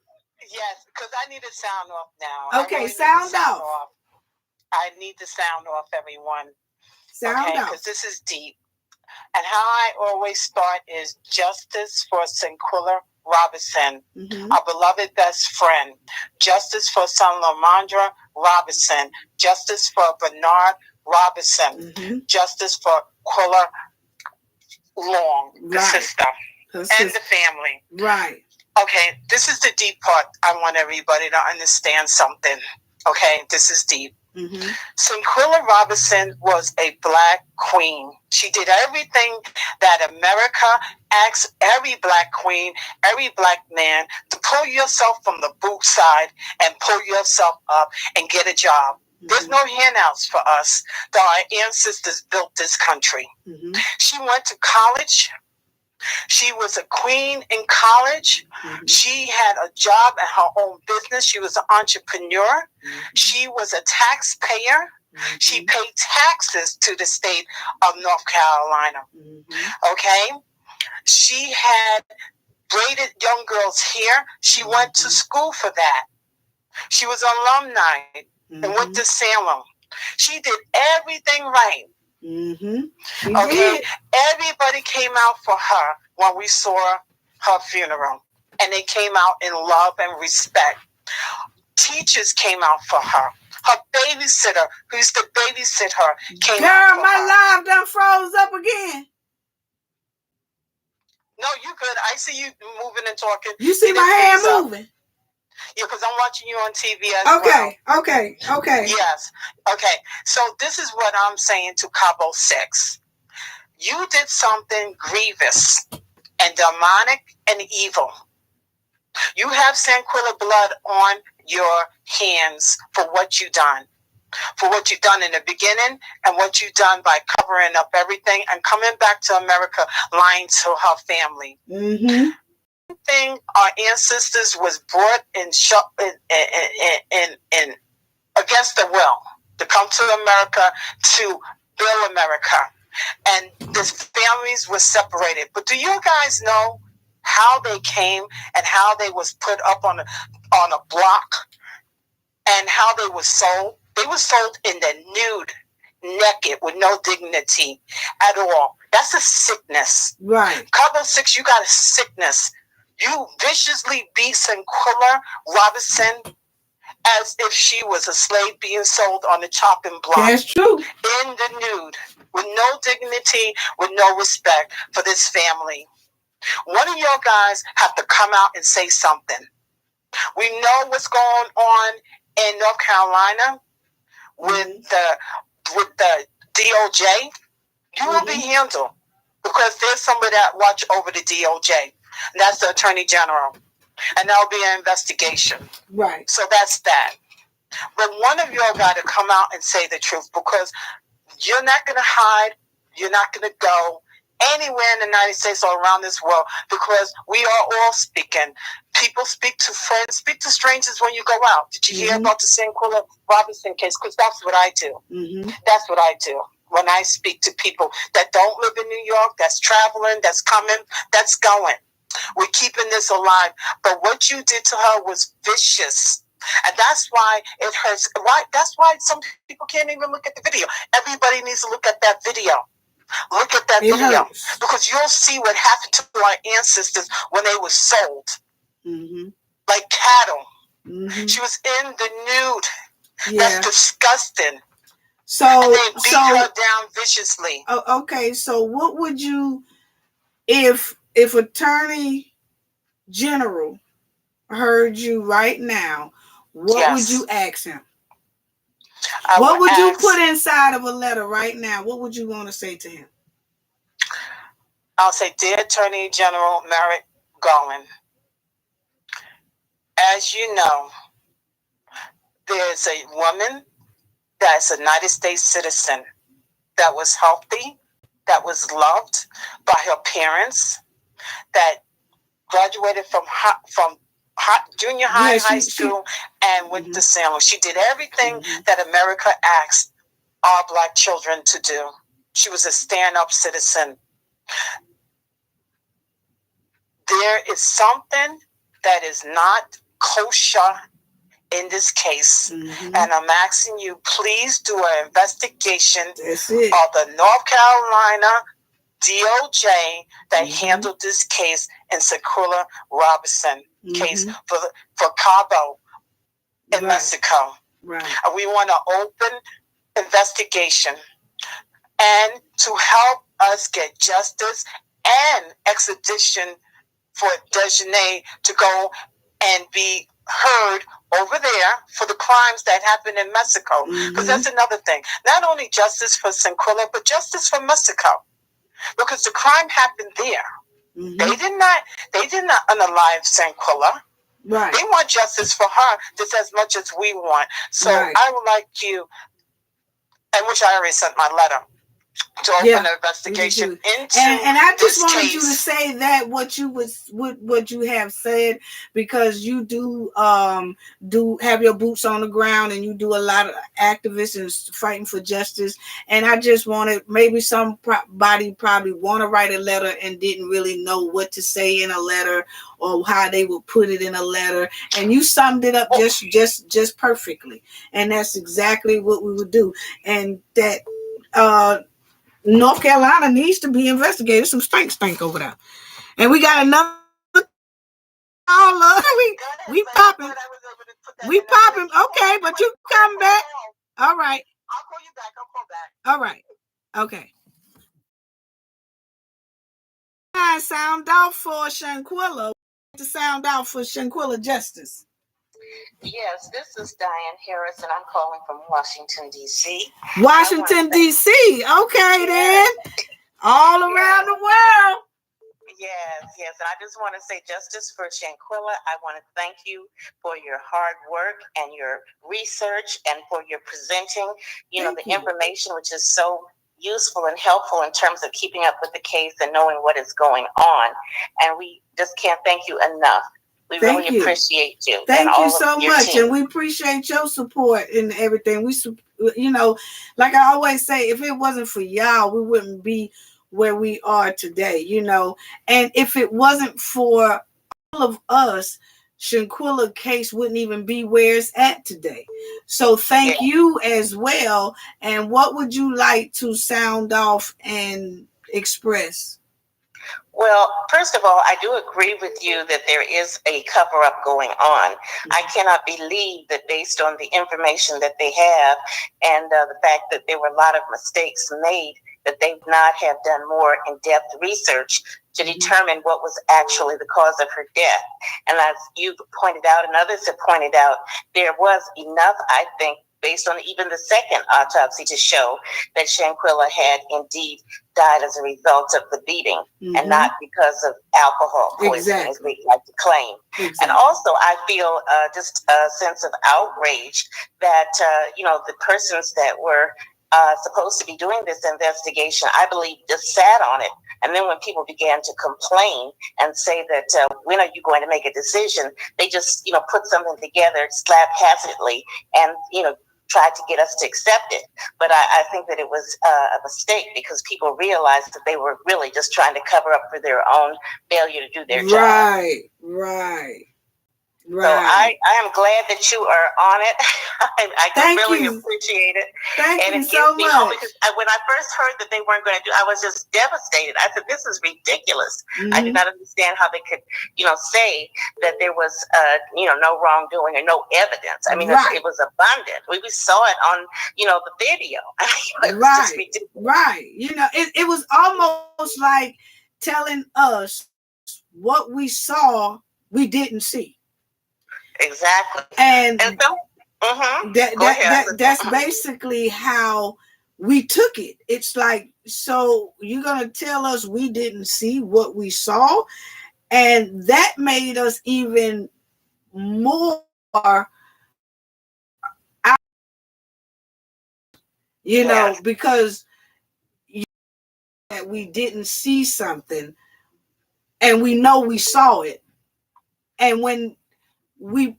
Yes, because I need to sound off now. Okay, sound off. I need to sound off, everyone. Sound off. Because this is deep. And how I always start is justice for Shanquella Robinson, our beloved best friend. Justice for son Lamondra Robinson. Justice for Bernard Robinson. Justice for Quilla Long, the sister, and the family. Right. Okay, this is the deep part. I want everybody to understand something. Okay, this is deep. Mm-hmm. Shanquella Robinson was a black queen. She did everything that America asks every black queen, every black man, to pull yourself from the boot side and pull yourself up and get a job. Mm-hmm. There's no handouts for us. Our ancestors built this country. Mm-hmm. She went to college. She was a queen in college. Mm-hmm. She had a job at her own business. She was an entrepreneur. Mm-hmm. She was a taxpayer. Mm-hmm. She paid taxes to the state of North Carolina. Mm-hmm. Okay? She had braided young girls' hair. She mm-hmm. went to school for that. She was an alumni mm-hmm. and went to Salem. She did everything right. Mm-hmm. Okay, everybody came out for her when we saw her funeral, and they came out in love and respect. Teachers came out for her. Her babysitter, who used to babysit her, came out for her. Girl, my live done froze up again. No, you good. I see you moving and talking. You see my hand moving? Yeah, because I'm watching you on TV as well. Okay. Yes. Okay. So this is what I'm saying to Cabo 6. You did something grievous and demonic and evil. You have Shanquella blood on your hands for what you done. For what you've done in the beginning and what you've done by covering up everything and coming back to America lying to her family. Mm-hmm. Thing our ancestors was brought in against their will to come to America to build America, and the families were separated. But do you guys know how they came and how they was put up on a block and how they were sold? They were sold in the nude, naked, with no dignity at all. That's a sickness. Right. Cabo 6, you got a sickness. You viciously beat Shanquella Robinson as if she was a slave being sold on the chopping block. That's true. In the nude, with no dignity, with no respect for this family. One of your guys have to come out and say something. We know what's going on in North Carolina with the DOJ. You will be handled because there's somebody that watch over the DOJ. And that's the Attorney General. And that'll be an investigation. Right. So that's that. But one of y'all got to come out and say the truth, because you're not going to hide. You're not going to go anywhere in the United States or around this world, because we are all speaking. People speak to friends, speak to strangers when you go out. Did you hear about the Shanquella Robinson case? Because that's what I do. Mm-hmm. That's what I do. When I speak to people that don't live in New York, that's traveling, that's coming, that's going. We're keeping this alive. But what you did to her was vicious. And that's why it hurts. Why? That's why some people can't even look at the video. Everybody needs to look at that video. Look at that video. Hurts. Because you'll see what happened to our ancestors when they were sold. Mm-hmm. Like cattle. Mm-hmm. She was in the nude. Yeah. That's disgusting. So, and they beat her down viciously. Oh, okay, so what would you, if Attorney General heard you right now, what would you ask him? What would you put inside of a letter right now? What would you want to say to him? I'll say, Dear Attorney General Merrick Garland, as you know, there's a woman that's a United States citizen that was healthy, that was loved by her parents, that graduated from junior high, high school, and went to Salem. She did everything that America asked our black children to do. She was a stand-up citizen. There is something that is not kosher in this case, and I'm asking you, please do an investigation of the North Carolina DOJ that handled this case in Shanquella Robinson case for Cabo in Mexico. Right. And we want an open investigation and to help us get justice and extradition for Dejanay to go and be heard over there for the crimes that happened in Mexico. Because that's another thing. Not only justice for Shanquella, but justice for Mexico. Because the crime happened there. They did not unalive Shanquella. Right. They want justice for her just as much as we want. So I would like you, and which I already sent my letter, to open an investigation into and I just wanted case. You to say that what you have said, because you do have your boots on the ground and you do a lot of activists and fighting for justice. And I just wanted, maybe somebody probably want to write a letter and didn't really know what to say in a letter or how they would put it in a letter, and you summed it up just perfectly. And that's exactly what we would do. And that North Carolina needs to be investigated. Some stink over there. And we got another caller. We popping. We popping. Okay, but you come back. All right. I'll call you back. I'll call back. All right. Okay. I sound out for Shanquella. To sound out for Shanquella Justice. Yes, this is Diane Harris, and I'm calling from Washington, D.C. Washington, D.C. Okay, then. All around the world. Yes. And I just want to say justice for Shanquella. I want to thank you for your hard work and your research and for your presenting, the information, which is so useful and helpful in terms of keeping up with the case and knowing what is going on. And we just can't thank you enough. We really appreciate you. Thank you so much. And we appreciate your support and everything. We, like I always say, if it wasn't for y'all, we wouldn't be where we are today, And if it wasn't for all of us, Shanquella case wouldn't even be where it's at today. So thank you as well. And what would you like to sound off and express? Well, first of all, I do agree with you that there is a cover-up going on. I cannot believe that based on the information that they have and the fact that there were a lot of mistakes made, that they would not have done more in-depth research to determine what was actually the cause of her death. And as you pointed out and others have pointed out, there was enough, I think, based on even the second autopsy to show that Shanquella had indeed died as a result of the beating and not because of alcohol poisoning, as they like to claim. And also, I feel just a sense of outrage that, the persons that were supposed to be doing this investigation, I believe, just sat on it. And then when people began to complain and say that, when are you going to make a decision? They just, put something together haphazardly and, tried to get us to accept it. But I think that it was a mistake because people realized that they were really just trying to cover up for their own failure to do their job. Right. So I am glad that you are on it. I really appreciate it. Thank you so much. Because when I first heard that they weren't going to do, I was just devastated. I said, "This is ridiculous." I did not understand how they could, say that there was, no wrongdoing or no evidence. I mean, it was abundant. We saw it on, the video. It was just ridiculous. Right. It was almost like telling us what we saw, we didn't see. Exactly. And that's basically how we took it. It's like, so you're going to tell us we didn't see what we saw? And that made us even more, because that we didn't see something and we know we saw it. And when we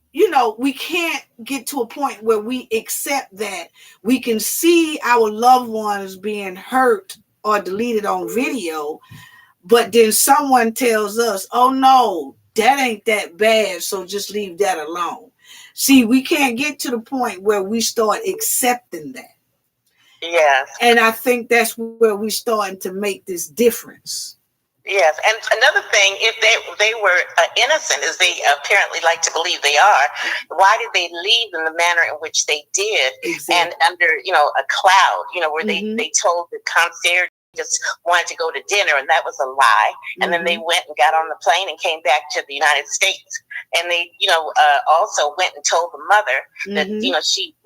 can't get to a point where we accept that we can see our loved ones being hurt or deleted on video, but then someone tells us, oh no, that ain't that bad, so just leave that alone. See, we can't get to the point where we start accepting that. Yes. And I think that's where we're starting to make this difference. Yes, and another thing, if they were innocent, as they apparently like to believe they are, why did they leave in the manner in which they did, and under a cloud, where they told the concierge just wanted to go to dinner, and that was a lie. And then they went and got on the plane and came back to the United States. And they, also went and told the mother that,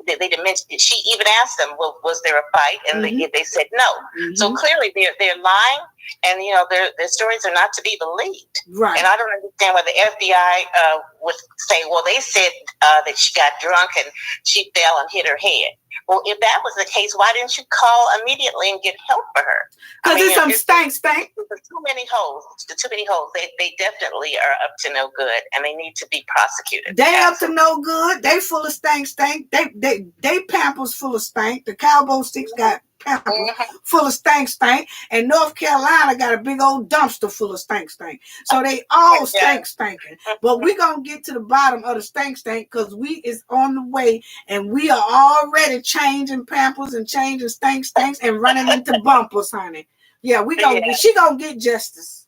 they didn't mention it. She even asked them, well, was there a fight? And they said no. So clearly they're lying, and, their stories are not to be believed. Right. And I don't understand why the FBI would say, well, they said that she got drunk and she fell and hit her head. Well, if that was the case, why didn't you call immediately and get help for her? Because it's some stank. There's too many holes. They definitely are up to no good, and they need to be prosecuted. They up to no good. They full of stank. They Pampers full of stank. The Cabo sticks got Pampers full of stank. And North Carolina got a big old dumpster full of stank. So they all stinking. But we're going to get to the bottom of the stank because we is on the way, and we are already changing Pampers and changing stanks and running into bumpers, honey. Yeah, she going to get justice.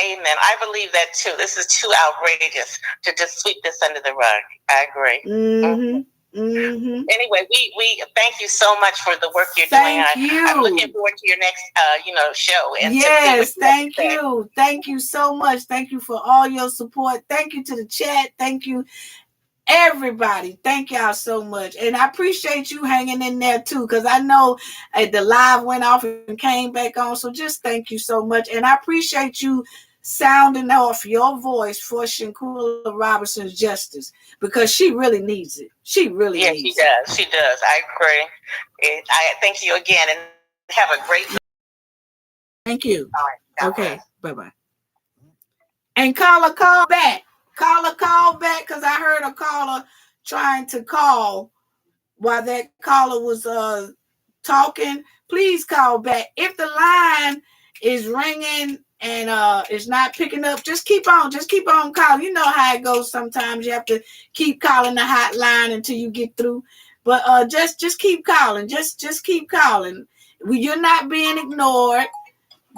Amen. I believe that too. This is too outrageous to just sweep this under the rug. I agree. Anyway, we thank you so much for the work you're doing. I'm looking forward to your next show. And yes, thank you. Thank you so much. Thank you for all your support. Thank you to the chat. Thank you, everybody. Thank y'all so much. And I appreciate you hanging in there too, because I know the live went off and came back on. So just thank you so much. And I appreciate you sounding off your voice for Shanquella Robinson's justice, because she really needs it. She really needs it. She does. I agree. I thank you again, and have a great day. Thank you. All right. Okay. Bye-bye. And call back. Call back, because I heard a caller trying to call while that caller was talking. Please call back. If the line is ringing and it's not picking up, just keep on calling. You know how it goes sometimes. You have to keep calling the hotline until you get through. But just keep calling. Just keep calling. You're not being ignored.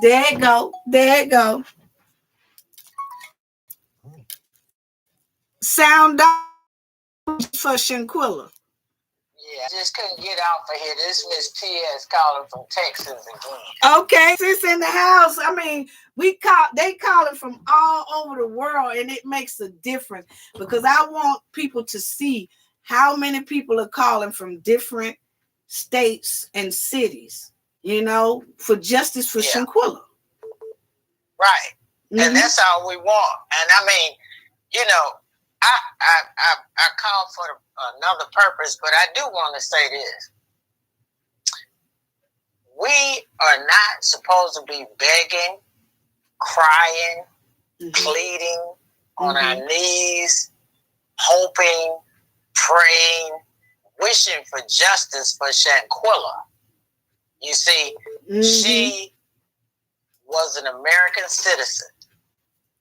There it go. Sound for Shanquella. Yeah, just couldn't get out for here. This Miss T.S. calling from Texas again. Okay, sis in the house. I mean, they call it from all over the world, and it makes a difference, because I want people to see how many people are calling from different states and cities, for justice for Shanquella. Right. And that's all we want. And I mean, I called for another purpose, but I do want to say this. We are not supposed to be begging, crying, pleading on our knees, hoping, praying, wishing for justice for Shanquella. You see, she was an American citizen.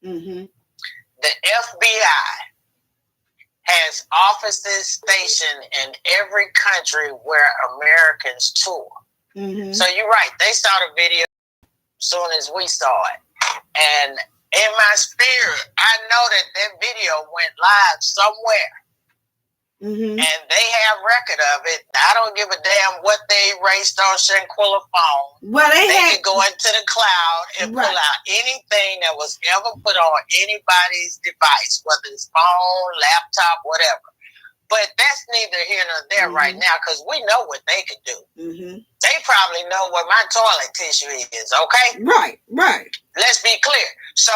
The FBI has offices stationed in every country where Americans tour. So you're right. They saw the video as soon as we saw it. And in my spirit, I know that video went live somewhere. And they have record of it. I don't give a damn what they erased on Shanquella phone. Well, they could go into the cloud and pull out anything that was ever put on anybody's device, whether it's phone, laptop, whatever. But that's neither here nor there right now, because we know what they could do. They probably know where my toilet tissue is, okay? Right. Let's be clear. So,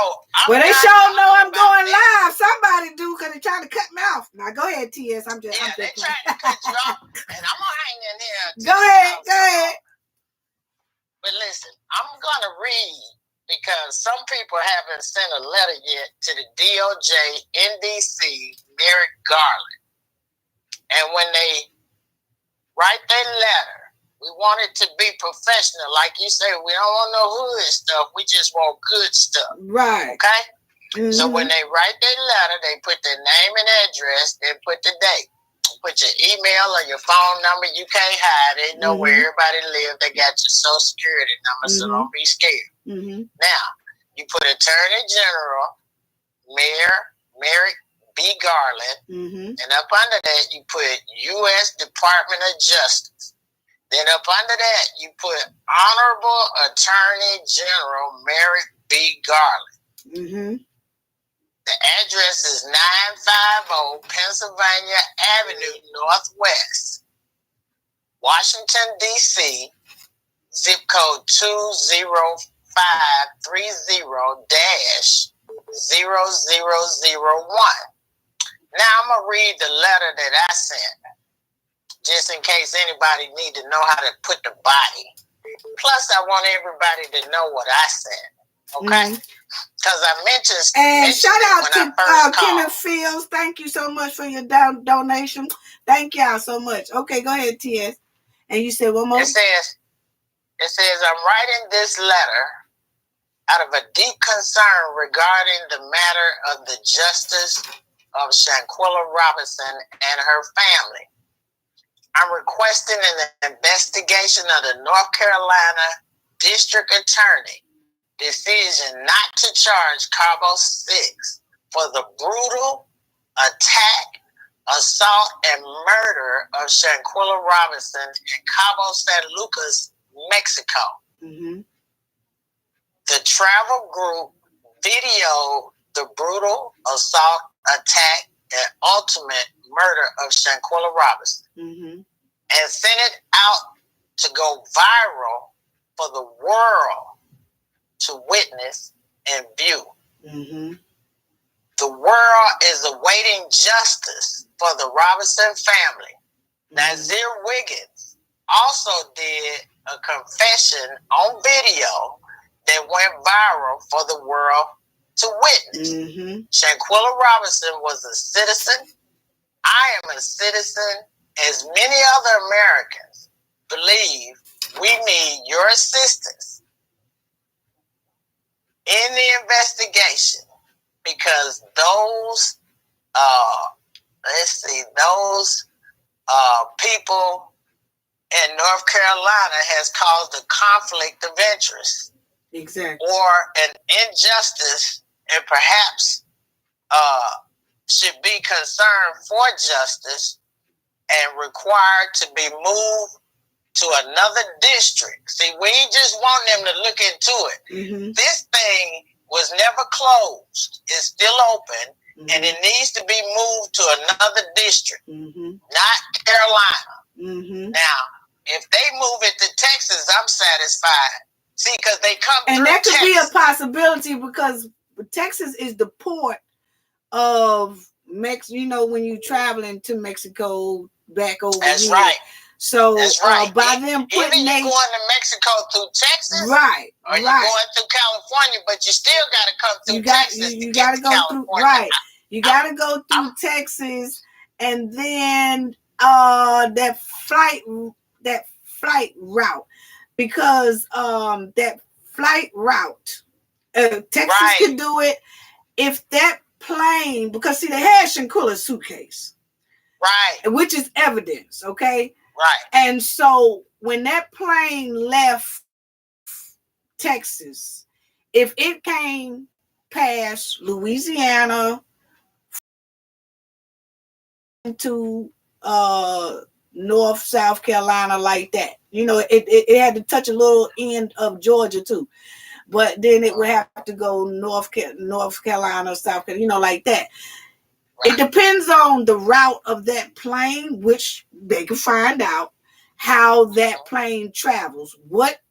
they sure know I'm going live. Somebody do, because they're trying to cut me off. Now, go ahead, T.S. I'm just they're trying to cut you off, and I'm going to hang in here. Go ahead. But listen, I'm going to read, because some people haven't sent a letter yet to the DOJ in D.C., Merrick Garland. And when they write their letter, we want it to be professional. Like you say, we don't want no hood stuff. We just want good stuff. Right. Okay? So when they write their letter, they put their name and address, then put the date. Put your email or your phone number. You can't hide it. They know where everybody lives. They got your social security number, so don't be scared. Now, you put Attorney General, Merrick B. Garland, and up under that, you put U.S. Department of Justice. Then up under that, you put Honorable Attorney General Merrick B. Garland. Mm-hmm. The address is 950 Pennsylvania Avenue Northwest, Washington, D.C., zip code 20530-0001. Now I'm going to read the letter that I sent, just in case anybody need to know how to put the body. Plus, I want everybody to know what I said, okay? Because I mentioned and shout out to Kenneth Fields. Thank you so much for your donation. Thank y'all so much. Okay, go ahead, T.S. And you said one more? It says, I'm writing this letter out of a deep concern regarding the matter of the justice of Shanquella Robinson and her family. I'm requesting an investigation of the North Carolina District Attorney decision not to charge Cabo 6 for the brutal attack, assault, and murder of Shanquella Robinson in Cabo San Lucas, Mexico. Mm-hmm. The travel group videoed the brutal assault, attack, and ultimate murder of Shanquella Robinson, and sent it out to go viral for the world to witness and view. The world is awaiting justice for the Robinson family. Nazir Wiggins also did a confession on video that went viral for the world to witness. Shanquella Robinson was a citizen. I am a citizen. As many other Americans believe we need your assistance in the investigation, because those people in North Carolina has caused a conflict of interest. Exactly. Or an injustice, and perhaps should be concerned for justice and required to be moved to another district. See, we just want them to look into it. This thing was never closed. It's still open, and it needs to be moved to another district, not Carolina. Now, if they move it to Texas, I'm satisfied. See, because they come and through that could Texas. be a possibility, because Texas is the port of Mexico. You know, when you're traveling to Mexico back over That's here. right. So that's right. By them putting either you're going to Mexico through Texas, right, or you're going through California, but you still got to come through Texas. You got to go through You got to go through Texas, and then that flight route, because that flight route, Texas can do it if that plane, because see, they had Shanquella's suitcase, which is evidence, okay. And so when that plane left Texas, if it came past Louisiana to North South Carolina like that, you know, it had to touch a little end of Georgia too, but then it would have to go North Carolina, South Carolina, you know, like that. It depends on the route of that plane, which they can find out how that plane travels. What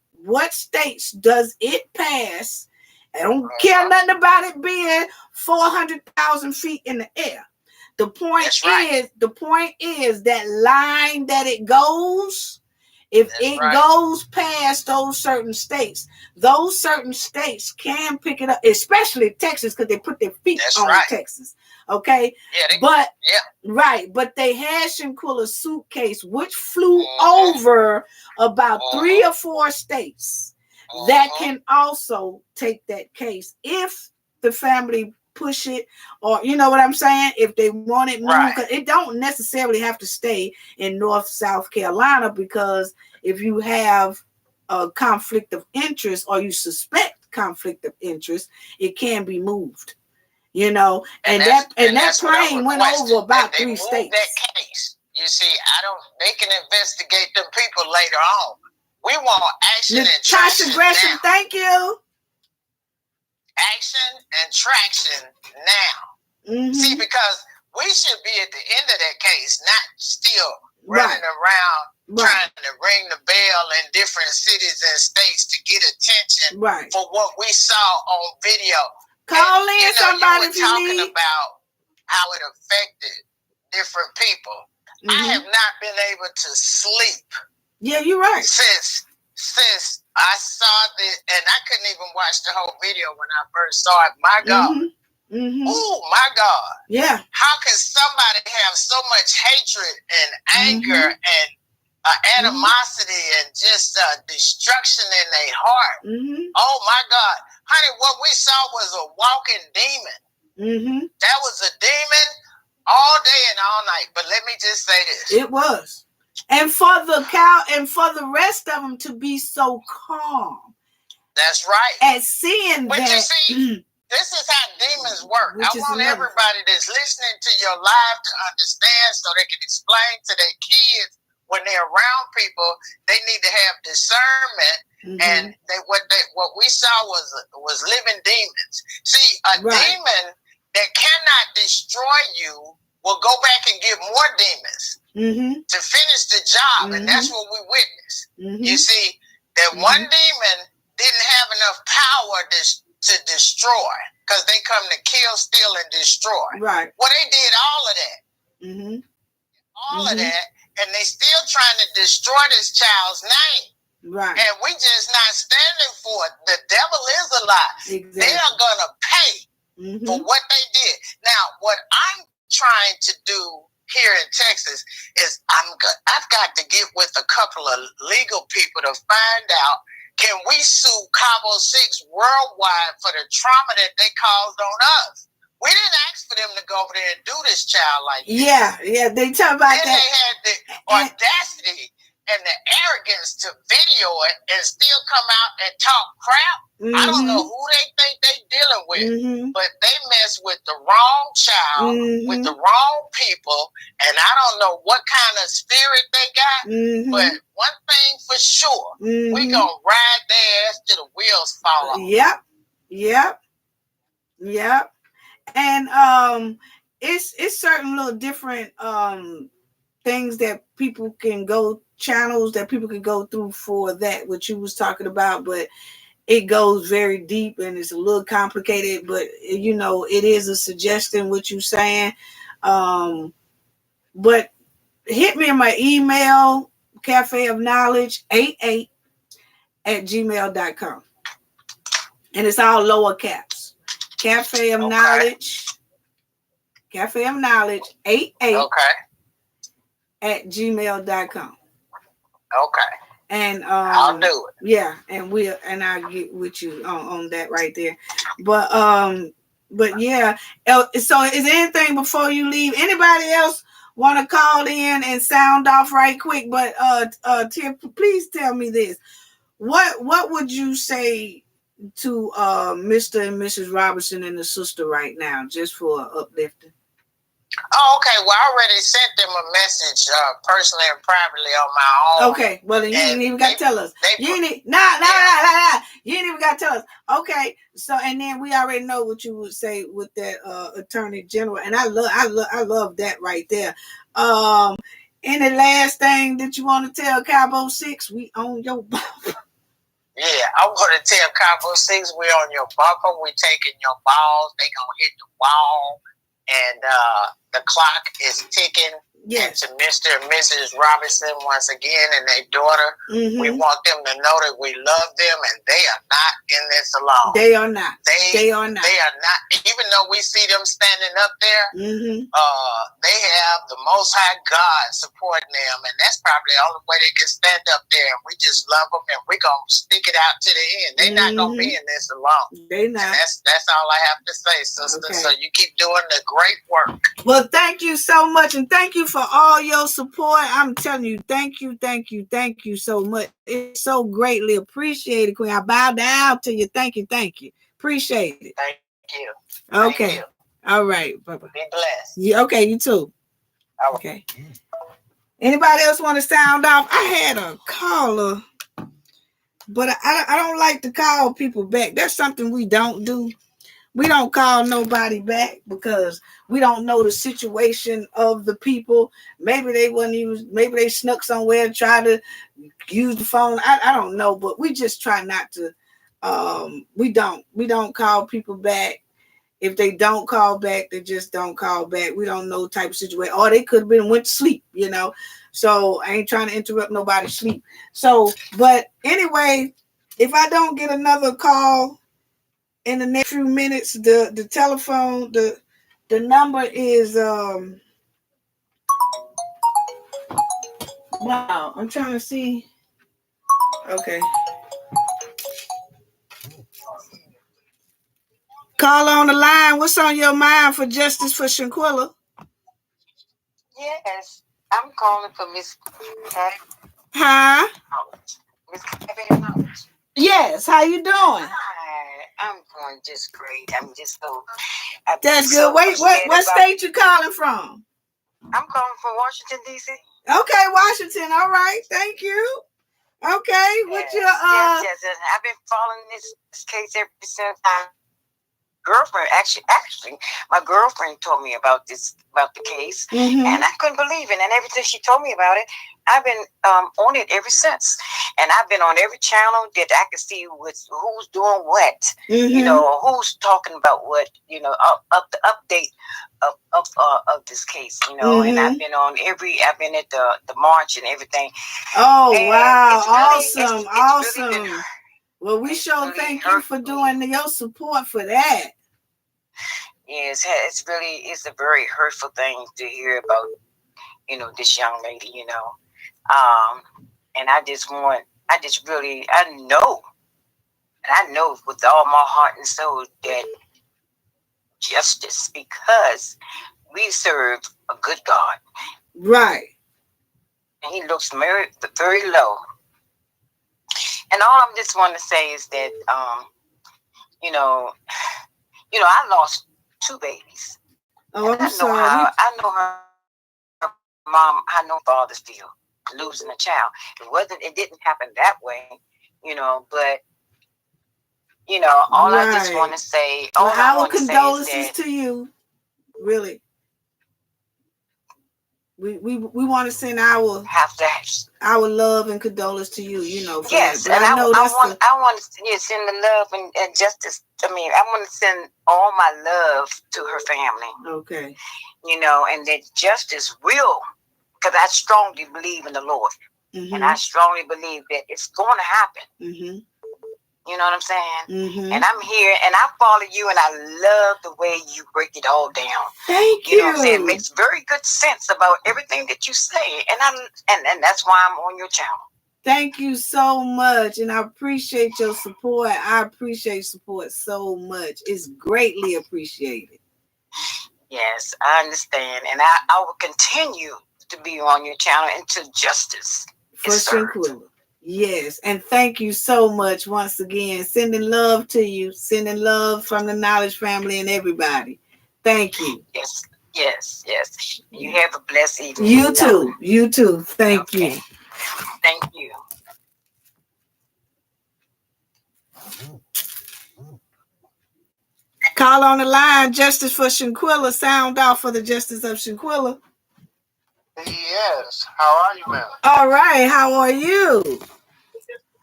states does it pass? I don't care nothing about it being 400,000 feet in the air. The point is that line that it goes. If it goes past those certain states can pick it up, especially Texas, because they put their feet on Texas. Okay, but they had Shanquella's suitcase, which flew over about 3 or 4 states that can also take that case if the family push it, or you know what I'm saying, if they want it moved, because it don't necessarily have to stay in North South Carolina, because if you have a conflict of interest or you suspect conflict of interest, it can be moved. You know, and that plane went over about 3 states. That case. You see, they can investigate them people later on. We want action and traction now. Thank you. Action and traction now. Mm-hmm. See, because we should be at the end of that case, not still running around trying to ring the bell in different cities and states to get attention for what we saw on video. Call in somebody if you need. Talking about how it affected different people. Mm-hmm. I have not been able to sleep. Yeah, you're right. Since I saw this, and I couldn't even watch the whole video when I first saw it. My God. Mm-hmm. Oh, my God. Yeah. How can somebody have so much hatred and anger and animosity and just destruction in their heart? Mm-hmm. Oh, my God. Honey, what we saw was a walking demon. Mm-hmm. That was a demon all day and all night. But let me just say this. It was. And for the rest of them to be so calm. That's right. And seeing but that. You see, this is how demons work. I want everybody that's listening to your live to understand so they can explain to their kids when they're around people, they need to have discernment. Mm-hmm. And what we saw was living demons. See, a demon that cannot destroy you will go back and get more demons to finish the job. And that's what we witnessed. Mm-hmm. You see, that one demon didn't have enough power to destroy, because they come to kill, steal, and destroy. Right. Well, they did all of that. Mm-hmm. All of that, and they still trying to destroy this child's name. Right. And we just not standing for it. The devil is a lie. Exactly. They are gonna pay for what they did. Now, what I'm trying to do here in Texas is I've got to get with a couple of legal people to find out, can we sue Cabo 6 worldwide for the trauma that they caused on us? We didn't ask for them to go over there and do this child like this. Yeah, they talk about that. They had the audacity and the arrogance to video it and still come out and talk crap. I don't know who they think they dealing with, but they mess with the wrong child, with the wrong people, and I don't know what kind of spirit they got, but one thing for sure, we gonna ride their ass till the wheels fall off. Yep. And it's certain little different things that people can go, channels that people can go through for that, what you was talking about, but it goes very deep and it's a little complicated, but you know, it is a suggestion what you're saying. But hit me in my email, cafeofknowledge88@gmail.com. And it's all lower caps. Cafe of Knowledge. Cafe of Knowledge 88@gmail.com. Okay. And I'll do it. Yeah, and I'll get with you on that right there. But yeah. So is there anything before you leave? Anybody else want to call in and sound off right quick? But please tell me this. What would you say to Mr. and Mrs. Robertson and the sister right now, just for uplifting? Oh, okay. Well, I already sent them a message personally and privately on my own. Okay. Well, then you ain't even got to tell us. You ain't even got to tell us. Okay. So, and then we already know what you would say with that Attorney General, and I love that right there. Any last thing that you want to tell Cabo 6? We own your bumper. Yeah, I want to tell Cabo 6 we on your bumper. We taking your balls. They gonna hit the wall. And the clock is ticking. Yes. And to Mr. and Mrs. Robinson once again and their daughter, we want them to know that we love them and they are not in this alone. They are not. They are not. They are not. Even though we see them standing up there, they have the Most High God supporting them, and that's probably the only way they can stand up there. And we just love them, and we're gonna stick it out to the end. They're not gonna be in this alone. They not. And that's all I have to say, sister. Okay. So you keep doing the great work. Well, thank you so much, and thank you for all your support. I'm telling you, thank you so much. It's so greatly appreciated, Queen. I bow down to you. Thank you. Appreciate it. Thank you. Okay. Thank you. All right. Bye-bye. Be blessed. Yeah, okay, you too. Okay. Anybody else want to sound off? I had a caller, but I don't like to call people back. That's something we don't do. We don't call nobody back because we don't know the situation of the people. Maybe they wouldn't use, maybe they snuck somewhere and try to use the phone. I don't know, but we just try not to. We don't call people back. If they don't call back, they just don't call back. We don't know type of situation. Or they could have been went to sleep, you know. So I ain't trying to interrupt nobody's sleep. So, but anyway, if I don't get another call in the next few minutes, the telephone, the number is wow, I'm trying to see. Okay. Call on the line. What's on your mind for Justice for Shanquella? Yes, I'm calling for Miss Patty. Huh? Miss Patty Knowledge. Yes. How you doing? Hi, I'm doing just great. I'm just so. That's good. Wait, what state you calling from? I'm calling from Washington, D.C. Okay, Washington. All right. Thank you. Okay. What's your Yes. I've been following this case ever since girlfriend actually my girlfriend told me about the case, and I couldn't believe it. And every time she told me about it, I've been on it ever since. And I've been on every channel that I could see with who's doing what, you know, who's talking about what, you know, up the update of this case, you know. And I've been at the march and everything. Oh, and wow. Really, awesome. Really well, we sure really thank you for doing your support for that. Yes, it's a very hurtful thing to hear about, you know, this young lady, you know. And I know with all my heart and soul that justice, because we serve a good God. Right. And he looks very, very low. And all I just want to say is that, you know, I lost 2 babies. Oh, I'm sorry. I know her mom. I know fathers feel losing a child. It didn't happen that way, you know. But you know, all I just want to say, our condolences to you. Really, we want to send our love and condolences to you. You know. Yes, and I want to send the love and justice. I mean, I want to send all my love to her family. Okay. You know, and that justice will, because I strongly believe in the Lord, and I strongly believe that it's going to happen. You know what I'm saying? And I'm here, and I follow you, and I love the way you break it all down. Thank you. You know what I'm saying? It makes very good sense about everything that you say, and that's why I'm on your channel. Thank you so much, and I appreciate your support. I appreciate support so much. It's greatly appreciated. Yes, I understand, and I will continue to be on your channel until justice is served. Yes, and thank you so much once again. Sending love to you, sending love from the Knowledge family and everybody. Thank you. Yes. You have a blessed evening. You too. Thank you. Thank you. Call on the line, Justice for Shanquella. Sound off for the Justice of Shanquella. Yes. How are you, ma'am? All right. How are you?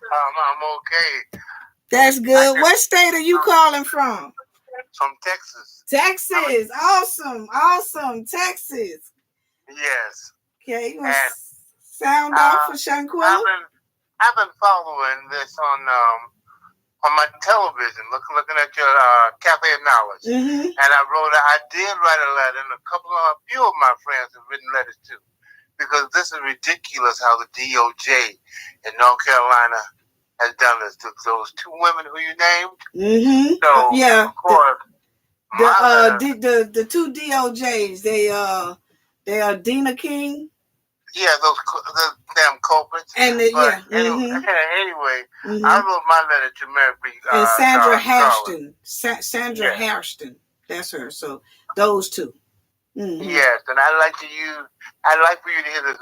I'm okay. That's good. What state are you calling from? From Texas. Texas. Awesome. Texas. Yes. Okay. You want sound off for Shanquella? I've been following this on my television, looking at your Cafe of Knowledge, and I did write a letter, and a few of my friends have written letters too, because this is ridiculous how the DOJ in North Carolina has done this to those 2 women who you named. So yeah, of course, the 2 DOJs, they are Dina King. Yeah, those damn culprits. And anyway, I wrote my letter to Mary B. And Sandra Hairston. Sandra Hairston. That's her. So those 2. Yes, and I'd like for you to hear this,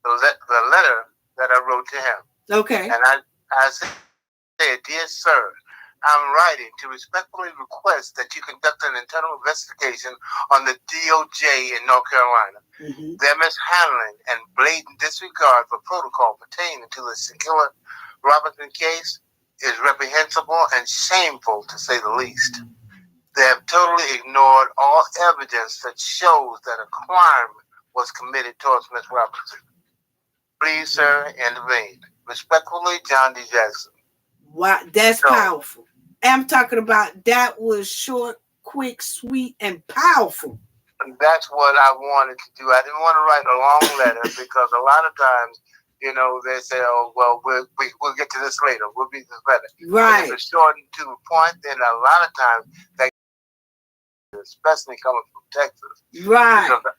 the letter that I wrote to him. Okay. And I said, "Dear sir, I'm writing to respectfully request that you conduct an internal investigation on the DOJ in North Carolina. Their mishandling and blatant disregard for protocol pertaining to the Shanquella Robinson case is reprehensible and shameful, to say the least. They have totally ignored all evidence that shows that a crime was committed towards Miss Robinson. Please, sir, intervene. Respectfully, John D. Jackson." Wow, that's powerful. I'm talking about that was short, quick, sweet, and powerful. And that's what I wanted to do. I didn't want to write a long letter because a lot of times, they say, "Oh, well, we'll get to this later. We'll be this later." Right. But if it's short and to the point, then a lot of times, especially coming from Texas. Right. Because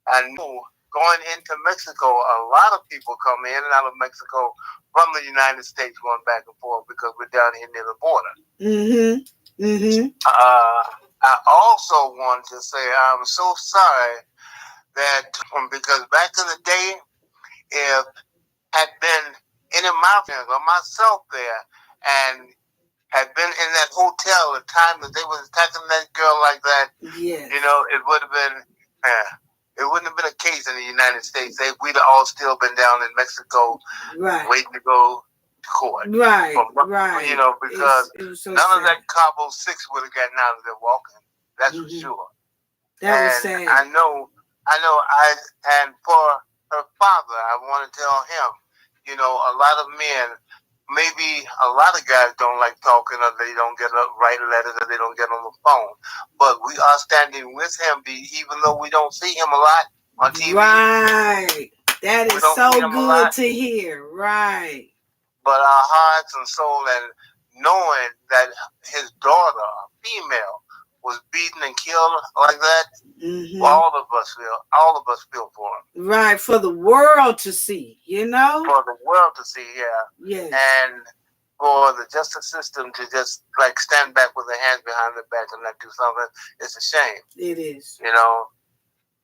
I know going into Mexico, a lot of people come in and out of Mexico from the United States going back and forth because we're down here near the border. I also want to say I'm so sorry that because back in the day, if had been any of my friends or myself there and had been in that hotel at the time that they was attacking that girl like that, it would have been, it wouldn't have been a case in the United States. We'd have all still been down in Mexico, waiting to go to court. Right. Because it so none sad. of that Cabo 6 would have gotten out of there walking. That's for sure. That was sad. I know, and for her father, I want to tell him, a lot of men, maybe a lot of guys don't like talking, or they don't get write letters, or they don't get on the phone. But we are standing with him, even though we don't see him a lot on TV. Right. That is so good to hear. Right. But our hearts and soul, and knowing that his daughter, a female, was beaten and killed like that, all of us feel for him. Right, for the world to see, For the world to see, Yes. And for the justice system to just stand back with their hands behind their back and not do something, it's a shame. It is.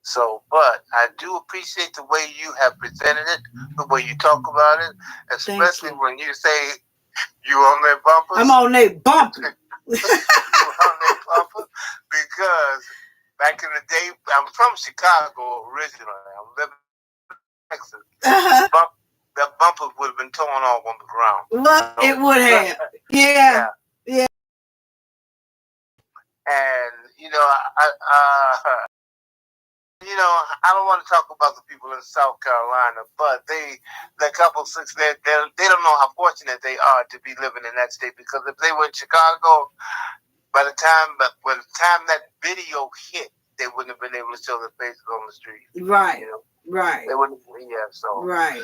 So, but I do appreciate the way you have presented it, the way you talk about it, especially when you say you on that bumper. I'm on that bumper. Because back in the day, I'm from Chicago originally. I'm living in Texas. That bumper would have been torn off on the ground. Well, it would have. Yeah. And I don't want to talk about the people in South Carolina, but the Cabo 6, they don't know how fortunate they are to be living in that state, because if they were in Chicago, by the time that video hit, they wouldn't have been able to show their faces on the street. Right. Right. They wouldn't. So. Right.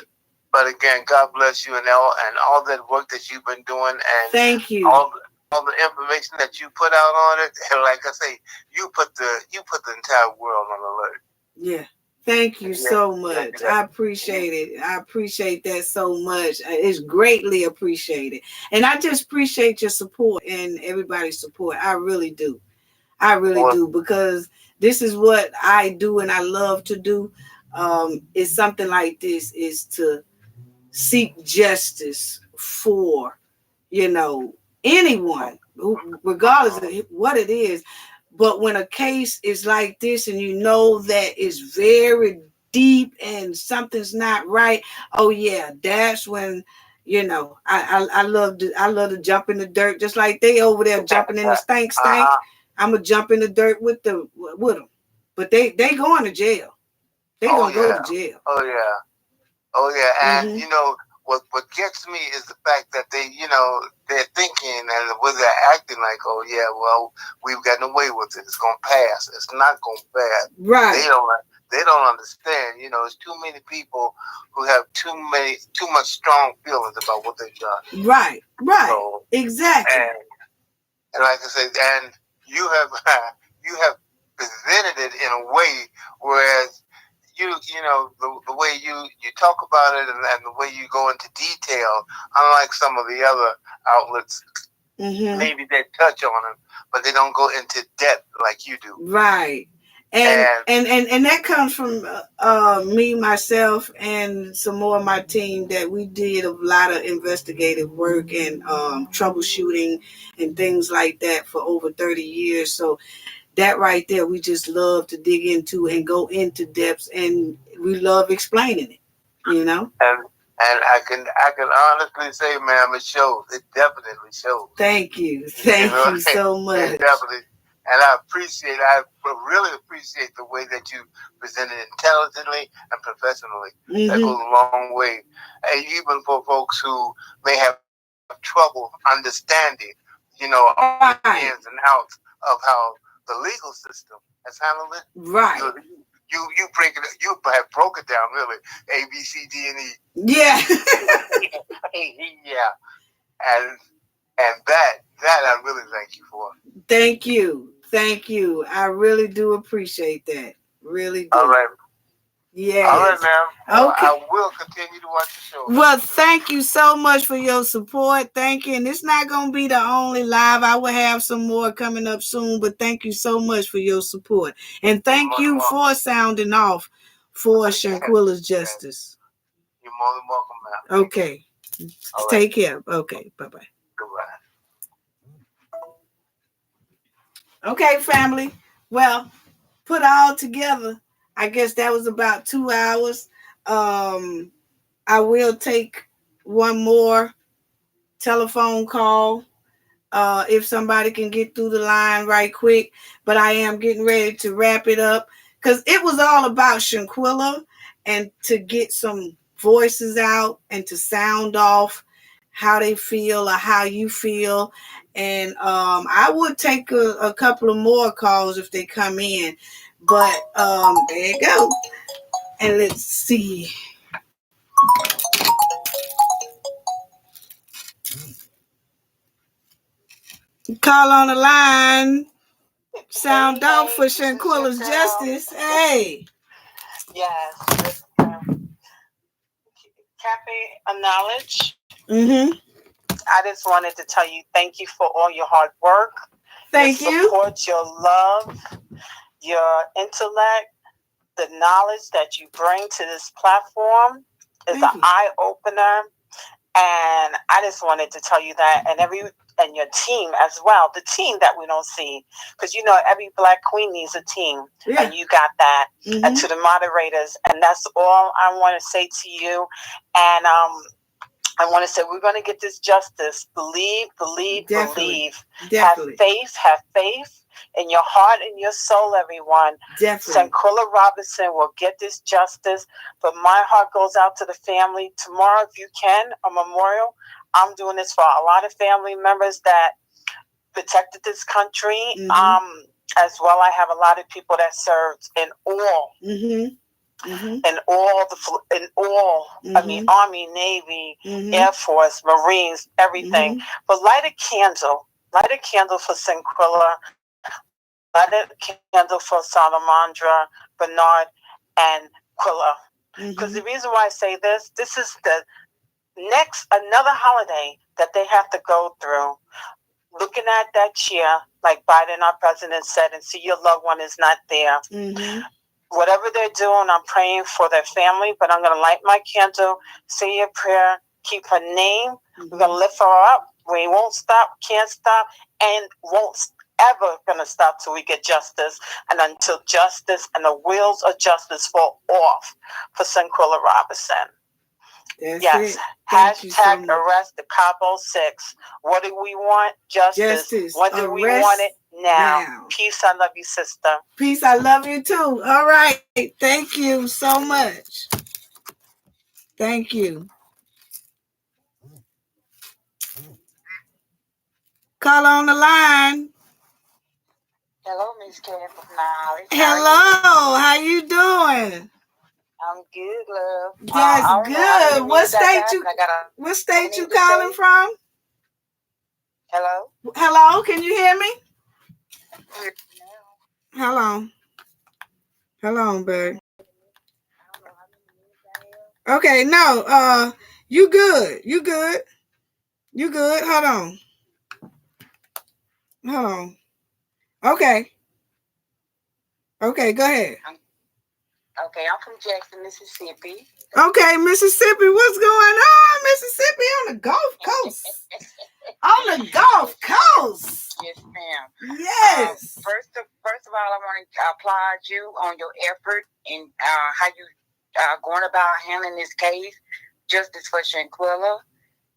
But again, God bless you and all that work that you've been doing, and thank you. All the information that you put out on it, and like I say, you put the entire world on alert. Yeah. Thank you so much. I appreciate it. I appreciate that so much. It's greatly appreciated. And I just appreciate your support and everybody's support. I really do. I really do, because this is what I do and I love to do. It's something like this, is to seek justice for, anyone, regardless of what it is. But when a case is like this and you know that it's very deep and something's not right, oh yeah, that's when, I love to jump in the dirt, just like they over there jumping in the stank. I'm gonna jump in the dirt with them. But they going to jail. They gonna go to jail. Oh yeah, and what gets me is the fact that they're thinking and the way they're acting like, oh yeah, well, we've gotten away with it. It's gonna pass. It's not gonna pass. Right. They don't understand. There's too many people who have too much strong feelings about what they've done. Right. So, exactly. And like I said, and you have presented it in a way, whereas the way you talk about it and the way you go into detail, unlike some of the other outlets, maybe they touch on it, but they don't go into depth like you do. Right. And that comes from me, myself, and some more of my team that we did a lot of investigative work and troubleshooting and things like that for over 30 years. So that right there, we just love to dig into and go into depths, and we love explaining it, you know. And I can honestly say, ma'am, it shows. It definitely shows. Thank you so much. It definitely. And I really appreciate the way that you present it intelligently and professionally. Mm-hmm. That goes a long way. And even for folks who may have trouble understanding, all the ins and outs of how the legal system has handled it. Right. You have broke it down really. A, B, C, D, and E. Yeah. Yeah. And that I really thank you for. Thank you. I really do appreciate that. Really do. All right. Yes. All right, ma'am. Okay. I will continue to watch the show. Well, thank you so much for your support. Thank you. And it's not going to be the only live. I will have some more coming up soon, but thank you so much for your support. And thank you for sounding off for Shanquella's Justice. You're more than welcome, ma'am. Okay. All Take care. Okay. Bye-bye. Goodbye. Okay, family. Well, put all together, I guess that was about 2 hours. I will take one more telephone call if somebody can get through the line right quick. But I am getting ready to wrap it up because it was all about Shanquella and to get some voices out and to sound off how they feel or how you feel. And I would take a couple of more calls if they come in. But there you go. And let's see. Call on the line. Sound off for Shanquella's Justice. Hey. Yes. Cafe of Knowledge. Mm-hmm. I just wanted to tell you thank you for all your hard work. Thank your you. Support, your love, your intellect, the knowledge that you bring to this platform is an eye-opener. And I just wanted to tell you that, and your team as well, the team that we don't see, because every Black queen needs a team, and you got that. Mm-hmm. And to the moderators, and that's all I want to say to you. And I want to say we're going to get this justice. Believe. Definitely. Have faith in your heart and your soul, everyone. Definitely. Shanquella Robinson will get this justice. But my heart goes out to the family. Tomorrow, if you can, a memorial. I'm doing this for a lot of family members that protected this country. Mm-hmm. As well, I have a lot of people that served in all. Mm-hmm. Mm-hmm. Mm-hmm. I mean, Army, Navy, mm-hmm. Air Force, Marines, everything. Mm-hmm. But light a candle for Shanquella, light a candle for Salamandra, Bernard, and Quilla. Because the reason why I say this is the another holiday that they have to go through. Looking at that chair, like Biden, our president, said, and see your loved one is not there. Mm-hmm. Whatever they're doing, I'm praying for their family, but I'm going to light my candle, say a prayer, keep her name. Mm-hmm. We're going to lift her up. We won't stop, can't stop, and won't ever going to stop till we get justice. And until justice and the wheels of justice fall off for Shanquella Robinson. Yes. Hashtag arrest the Cabo 6. What do we want? Justice. When do we want it? Now. Peace. I love you, sister. Peace. I love you too. All right. Thank you so much. Thank you. Call on the line. Hello, Miss Kay from Knowledge. Hello. How you doing? I'm good, love. That's good. What state you calling from? Hello? Hello, can you hear me? Hello, babe. Okay, no, you good. Hold on. Okay. Okay, go ahead. Okay, I'm from Jackson, Mississippi. Okay, Mississippi, what's going on? Mississippi on the Gulf Coast. On the Gulf Coast. Yes, ma'am. Yes. First of all, I want to applaud you on your effort in how you going about handling this case, justice for Shanquella.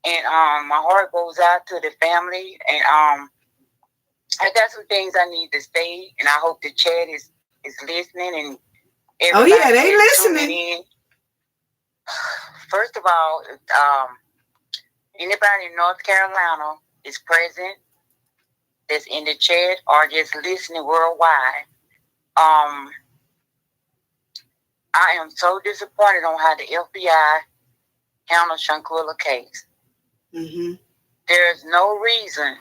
And my heart goes out to the family. And I got some things I need to say, and I hope the chat is listening and everybody they listening. In. First of all, anybody in North Carolina is present that's in the chat or just listening worldwide. I am so disappointed on how the FBI handled Shanquella case. Mm-hmm. There's no reason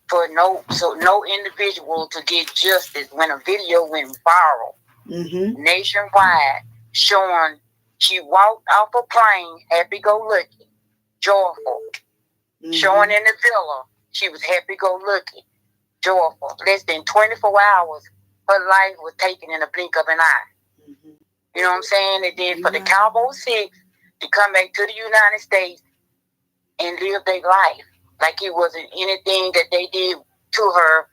for no individual to get justice when a video went viral nationwide showing she walked off a plane happy-go-lucky, joyful, showing in the villa she was happy-go-lucky, joyful. Less than 24 hours, her life was taken in a blink of an eye. You know what I'm saying? And then for the Cabo 6 to come back to the United States and live their life like it wasn't anything that they did to her,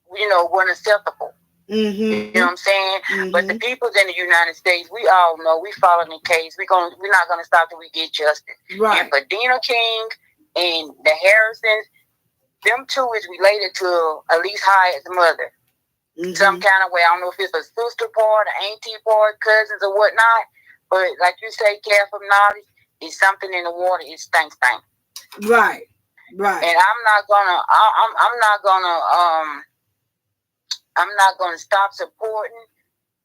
wasn't acceptable. You know what I'm saying? But the people in the United States, we all know we following the case. We're not gonna stop till we get justice. Right. And for Dina King and the Harrisons, them two is related to Elise Hyatt's mother. Some kind of way. I don't know if it's a sister part, an auntie part, cousins or whatnot. But like you say, careful knowledge is something in the water. It stinks. Right. Right. And I'm not gonna stop supporting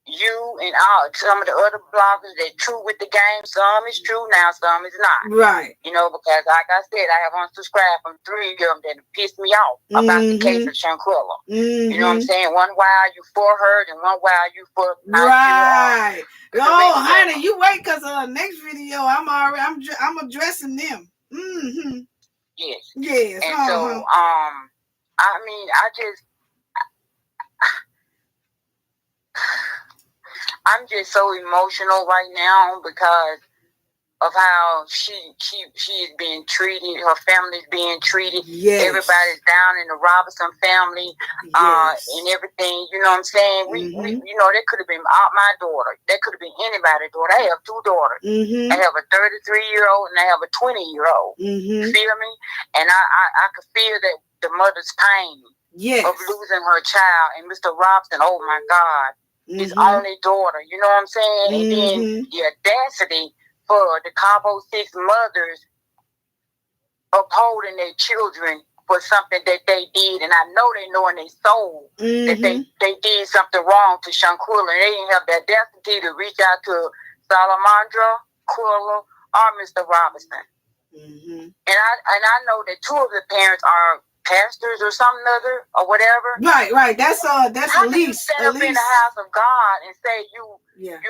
you and some of the other bloggers that true with the game. Some is true now, some is not. Right. Because like I said, I have unsubscribed from 3 of them that pissed me off about the case of Shanquella. You know what I'm saying? One while you for her and one while you for right. Oh, honey, you wait, because next video I'm addressing them. Yes. Yes. And so I'm just so emotional right now because of how she is being treated, her family's being treated. Yes. Everybody's down in the Robinson family, and everything. You know what I'm saying? We that could have been my daughter. That could have been anybody's daughter. I have 2 daughters. I have a 33-year-old and I have a 20-year-old. You feel me? And I could feel that the mother's pain of losing her child. And Mr. Robinson, oh my God, his only daughter. You know what I'm saying? And then the audacity for the Cabo 6 mothers upholding their children for something that they did. And I know they know in their soul that they did something wrong to Shanquella. And they didn't have the audacity to reach out to Salamandra, Quilla, or Mr. Robinson. And I know that 2 of the parents are pastors or something other or whatever. Right. That's Elise. How can you stand up in the house of God and say you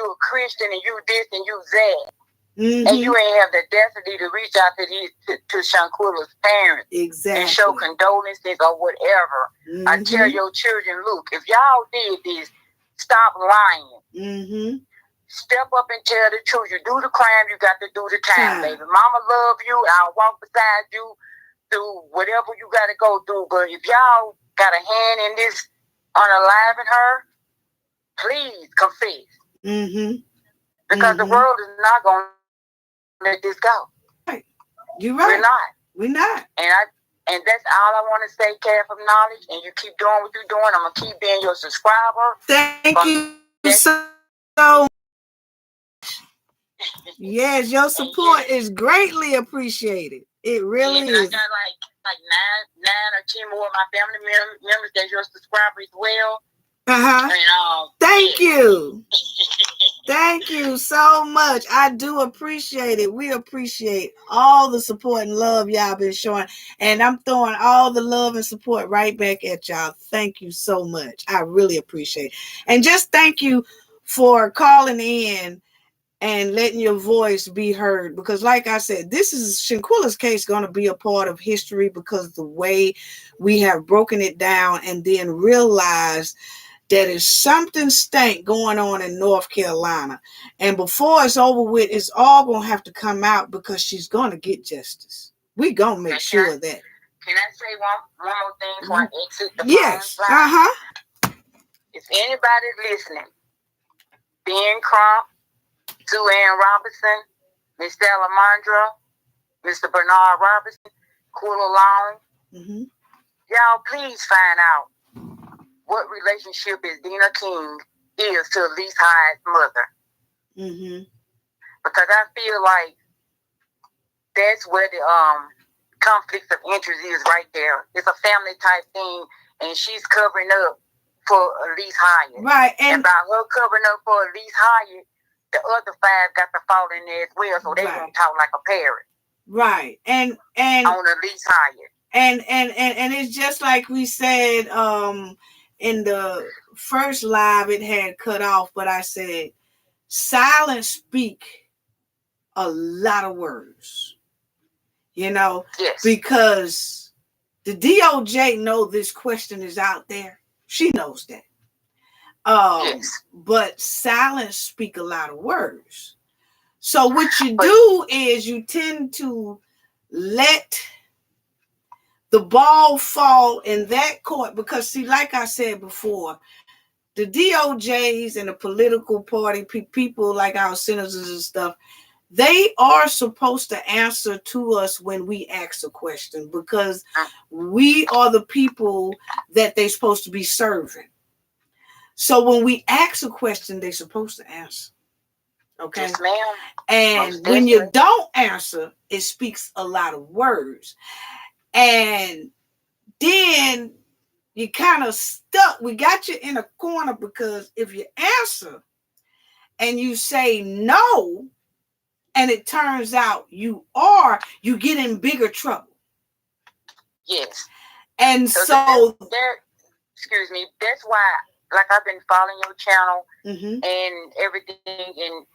a Christian and you this and you that? And you ain't have the audacity to reach out to Shanquella's parents and show condolences or whatever. I tell your children, look, if y'all did this, stop lying. Step up and tell the truth. You do the crime, you got to do the time, baby. Mama love you. I'll walk beside you through whatever you got to go through. But if y'all got a hand in this unaliving her, please confess. Because the world is not going to let this go. Right. You're right. We're not. And that's all I want to say, care from knowledge. And you keep doing what you're doing. I'm going to keep being your subscriber. Thank you so much. Yes, your support is greatly appreciated. It really is. I got like 9 or 10 more of my family members that's your subscriber as well. And, thank you. Thank you so much. I do appreciate it. We appreciate all the support and love y'all been showing. And I'm throwing all the love and support right back at y'all. Thank you so much. I really appreciate it. And just thank you for calling in and letting your voice be heard. Because like I said, this is Shanquella's case going to be a part of history because the way we have broken it down and then realized that is something stank going on in North Carolina. And before it's over with, it's all going to have to come out because she's going to get justice. We going to make sure of that. Can I say one more thing before I exit the phone? Yes. If anybody's listening, Ben Crump, Sue Ann Robinson, Miss Salamandra, Mr. Bernard Robinson, Quilla Long, y'all please find out what relationship is Dina King is to Elise Hyde's mother. Because I feel like that's where the conflict of interest is right there. It's a family type thing, and she's covering up for Elise Hyde. Right. And by her covering up for Elise Hyde, the other 5 got to fall in there as well, so they won't talk like a parrot. Right. And on Elise Hyde. And it's just like we said in the first live, it had cut off, but I said silence speak a lot of words. Yes. Because the DOJ know this question is out there. She knows that. Yes. But silence speak a lot of words. So what you do is you tend to let the ball fall in that court because, see, like I said before, the DOJs and the political party people like our senators and stuff, they are supposed to answer to us when we ask a question because we are the people that they're supposed to be serving. So when we ask a question, they're supposed to answer. Okay? Yes, ma'am. And when you don't answer, it speaks a lot of words. And then you kind of stuck. We got you in a corner because if you answer and you say no, and it turns out you get in bigger trouble. Yes. And so excuse me, that's why, like, I've been following your channel and everything, and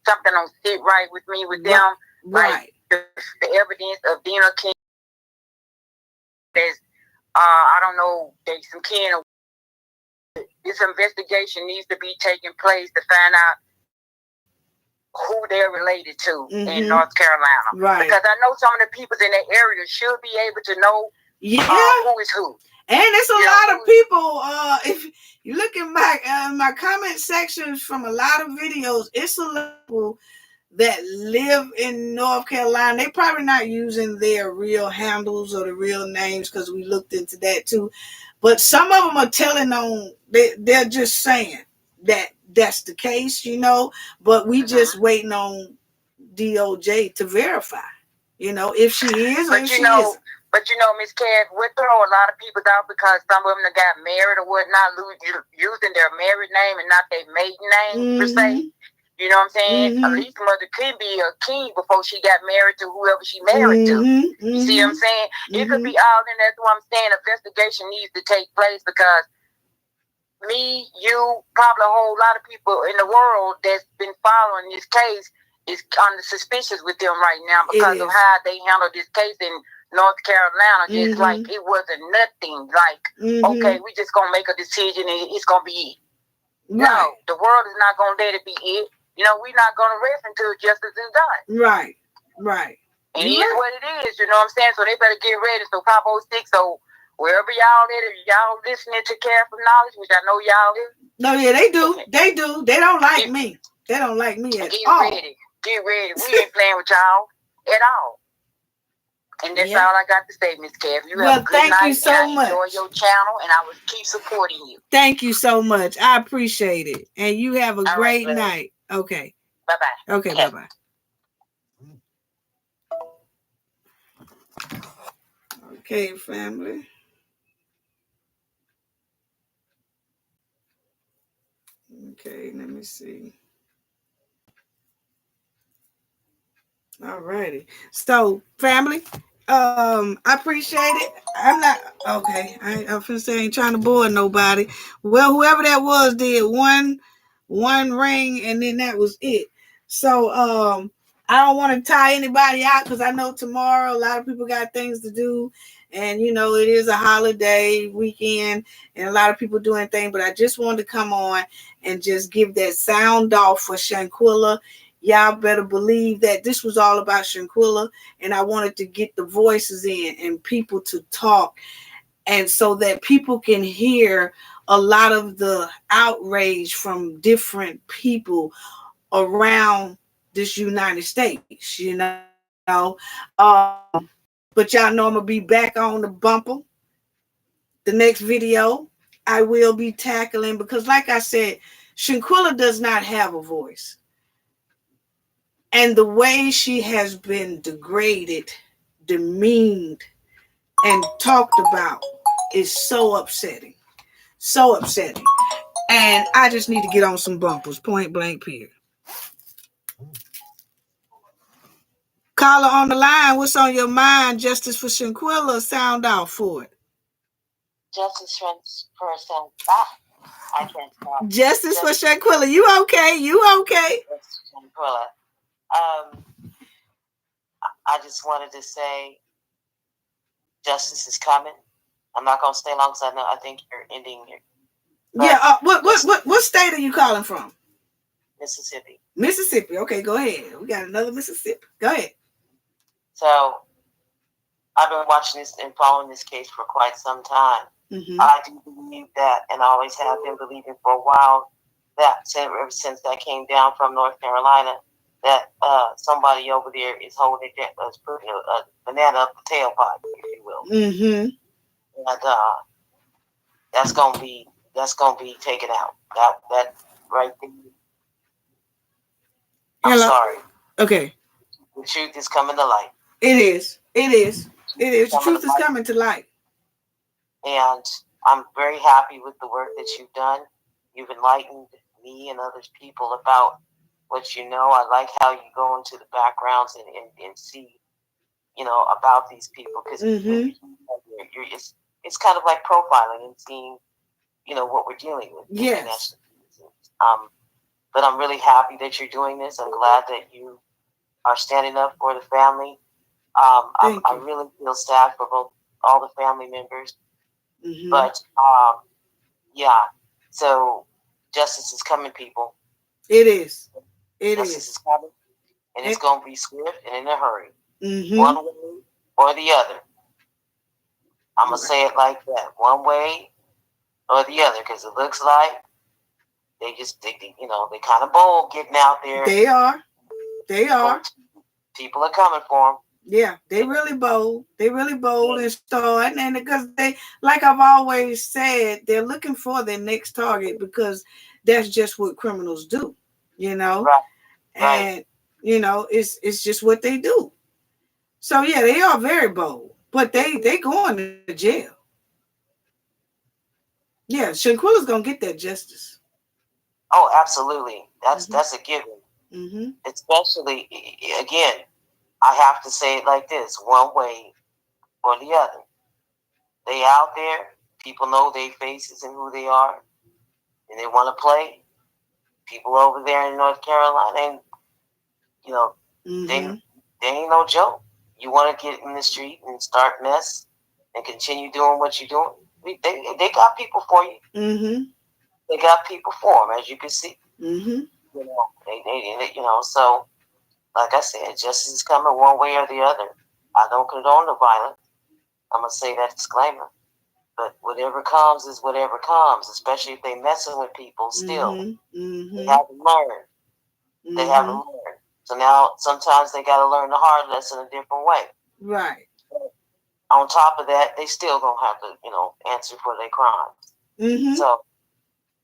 something don't sit right with me with them. Right. Like the evidence of Dina King. There's, I don't know, there's some kind of, this investigation needs to be taking place to find out who they're related to in North Carolina. Right. Because I know some of the people in that area should be able to know who is who. And it's a lot of people, if you look at my comment sections from a lot of videos, it's a lot of people that live in North Carolina. They probably not using their real handles or the real names because we looked into that too. But some of them are telling on, they're just saying that that's the case, but we just waiting on DOJ to verify, if she is or if she isn't. But Miss Cat, we throw a lot of people out because some of them that got married or whatnot, using their married name and not their maiden name per se. You know what I'm saying? Elise's mother could be a king before she got married to whoever she married to. You see what I'm saying? It could be all in. That's what I'm saying. Investigation needs to take place because me, you, probably a whole lot of people in the world that's been following this case is under suspicious with them right now because of how they handled this case in North Carolina. Just like it wasn't nothing. Like, okay, we just gonna make a decision and it's gonna be it. Right. No, the world is not gonna let it be it. We're not gonna rest until justice is done. Right. And it is what it is, you know what I'm saying? So they better get ready. So Cabo 6, so wherever y'all at, if y'all listening to Careful Knowledge, which I know y'all is. No, yeah, they do. They do. They don't like me. They don't like me at all. Get ready. We ain't playing with y'all at all. And that's all I got to say, Miss Kev. You have a good night. You so much. Enjoy your channel, and I will keep supporting you. Thank you so much. I appreciate it. And you have a great night. Okay. Bye-bye. Okay, bye-bye. Okay, family. Okay, let me see. All righty. So, family, I appreciate it. I'm not okay. I'm finna say I ain't trying to bore nobody. Well, whoever that was did one ring, and then that was it. So, I don't want to tie anybody out because I know tomorrow a lot of people got things to do. And, you know, it is a holiday weekend and a lot of people doing things. But I just wanted to come on and just give that sound off for Shanquella. Y'all better believe that this was all about Shanquella. And I wanted to get the voices in and people to talk. And so that people can hear a lot of the outrage from different people around this United States, you know. But y'all know I'm gonna be back on the bumper. The next video I will be tackling because, like I said, Shanquella does not have a voice. And the way she has been degraded, demeaned, and talked about is so upsetting. So upsetting. And I just need to get on some bumpers, point blank period. Caller on the line, what's on your mind? Justice for Shanquella, sound out for it. Justice for Shanquella. I can't stop. Justice for Shanquella. You okay? You okay? Shanquella. I just wanted to say justice is coming. I'm not gonna stay long because I think you're ending here. Yeah. What state are you calling from? Mississippi. Mississippi. Okay, go ahead. We got another Mississippi. Go ahead. So I've been watching this and following this case for quite some time. Mm-hmm. I do believe that, and I always have been believing for a while that ever since that came down from North Carolina, that somebody over there is holding it, is putting a banana up the tailpipe, if you will. Mm-hmm. And that's gonna be taken out. That right there. I'm sorry. Okay. The truth is coming to light. It is. The truth is coming to light. And I'm very happy with the work that you've done. You've enlightened me and other people about what you know. I like how you go into the backgrounds and see, you know, about these people. Because it's kind of like profiling and seeing, you know, what we're dealing with. Yes. But I'm really happy that you're doing this. I'm glad that you are standing up for the family. I really feel sad for all the family members. Mm-hmm. But yeah, so justice is coming, people. It is. Justice is coming, and it's going to be swift and in a hurry. Mm-hmm. One way or the other. I'm going to say it like that. One way or the other, because it looks like they kind of bold getting out there. They are. People are coming for them. Yeah, they really bold. And start, and because they, like I've always said, they're looking for their next target because that's just what criminals do, you know. Right. And you know, it's just what they do. So yeah, they are very bold, but they going to jail. Yeah, Shanquella's gonna get that justice. Oh, absolutely. That's a given. Mm-hmm. Especially again. I have to say it like this, one way or the other. They out there, people know their faces and who they are, and they want to play. People over there in North Carolina, and, you know, they ain't no joke. You want to get in the street and start mess and continue doing what you're doing, they got people for you. Mm-hmm. They got people for them, as you can see. Mm-hmm. You know, they so... Like I said, justice is coming one way or the other. I don't condone the violence. I'm going to say that disclaimer. But whatever comes is whatever comes, especially if they messing with people still. Mm-hmm. They haven't learned. Mm-hmm. They haven't learned. So now sometimes they got to learn the hard lesson a different way. Right. But on top of that, they still going to have to, you know, answer for their crimes. Mm-hmm. So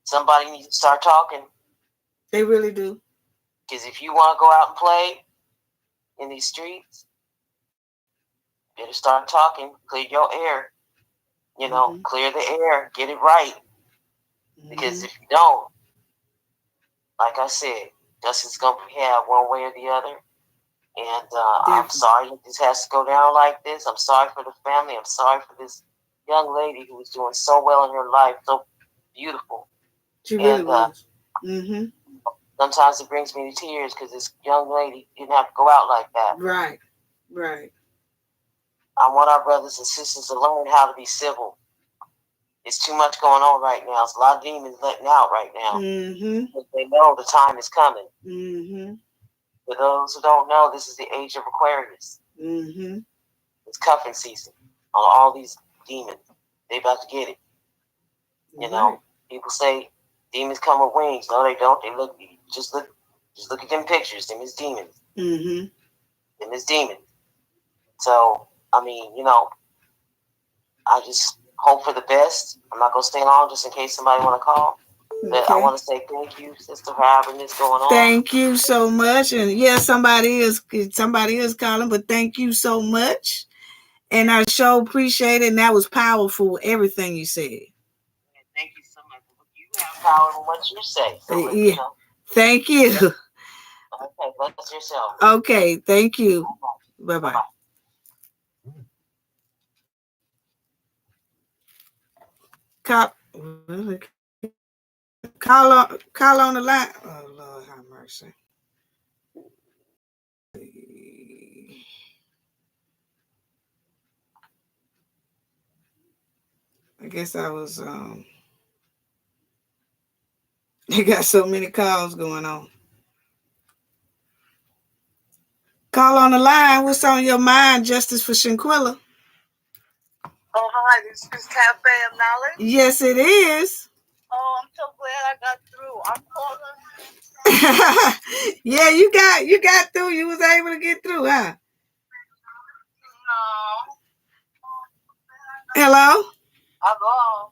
somebody needs to start talking. They really do. Because if you want to go out and play in these streets, you better start talking. Clear your air. You know, clear the air. Get it right. Because if you don't, like I said, justice is going to be had one way or the other. And I'm sorry that this has to go down like this. I'm sorry for the family. I'm sorry for this young lady who was doing so well in her life, so beautiful. She really was. Mm-hmm. sometimes it brings me to tears because this young lady didn't have to go out like that. Right. Right. I want our brothers and sisters to learn how to be civil. It's too much going on right now. It's a lot of demons letting out right now. But they know the time is coming. For those who don't know, this is the age of Aquarius. It's cuffing season on all these demons. They about to get it. You know, people say demons come with wings. No, they don't. They look. Just look at them pictures. Them is demons. Them is demons. So I mean, you know, I just hope for the best. I'm not gonna stay long just in case somebody want to call. But I want to say thank you, sister, for having this going on. Thank you so much. And yeah, somebody is calling, but thank you so much. And I sure appreciate it. And that was powerful, everything you said. Thank you so much. You have power in what you say. So yeah. Thank you. Okay, bless yourself. Okay, thank you. Bye-bye. Call on the line. Oh, Lord have mercy. I guess I was they got so many calls going on. Call on the line. What's on your mind? Justice for Shanquella. Oh, hi. This is Cafe of Knowledge. Yes, it is. Oh, I'm so glad I got through. I'm calling. Yeah, you got through. You was able to get through, huh? No. Hello? Hello.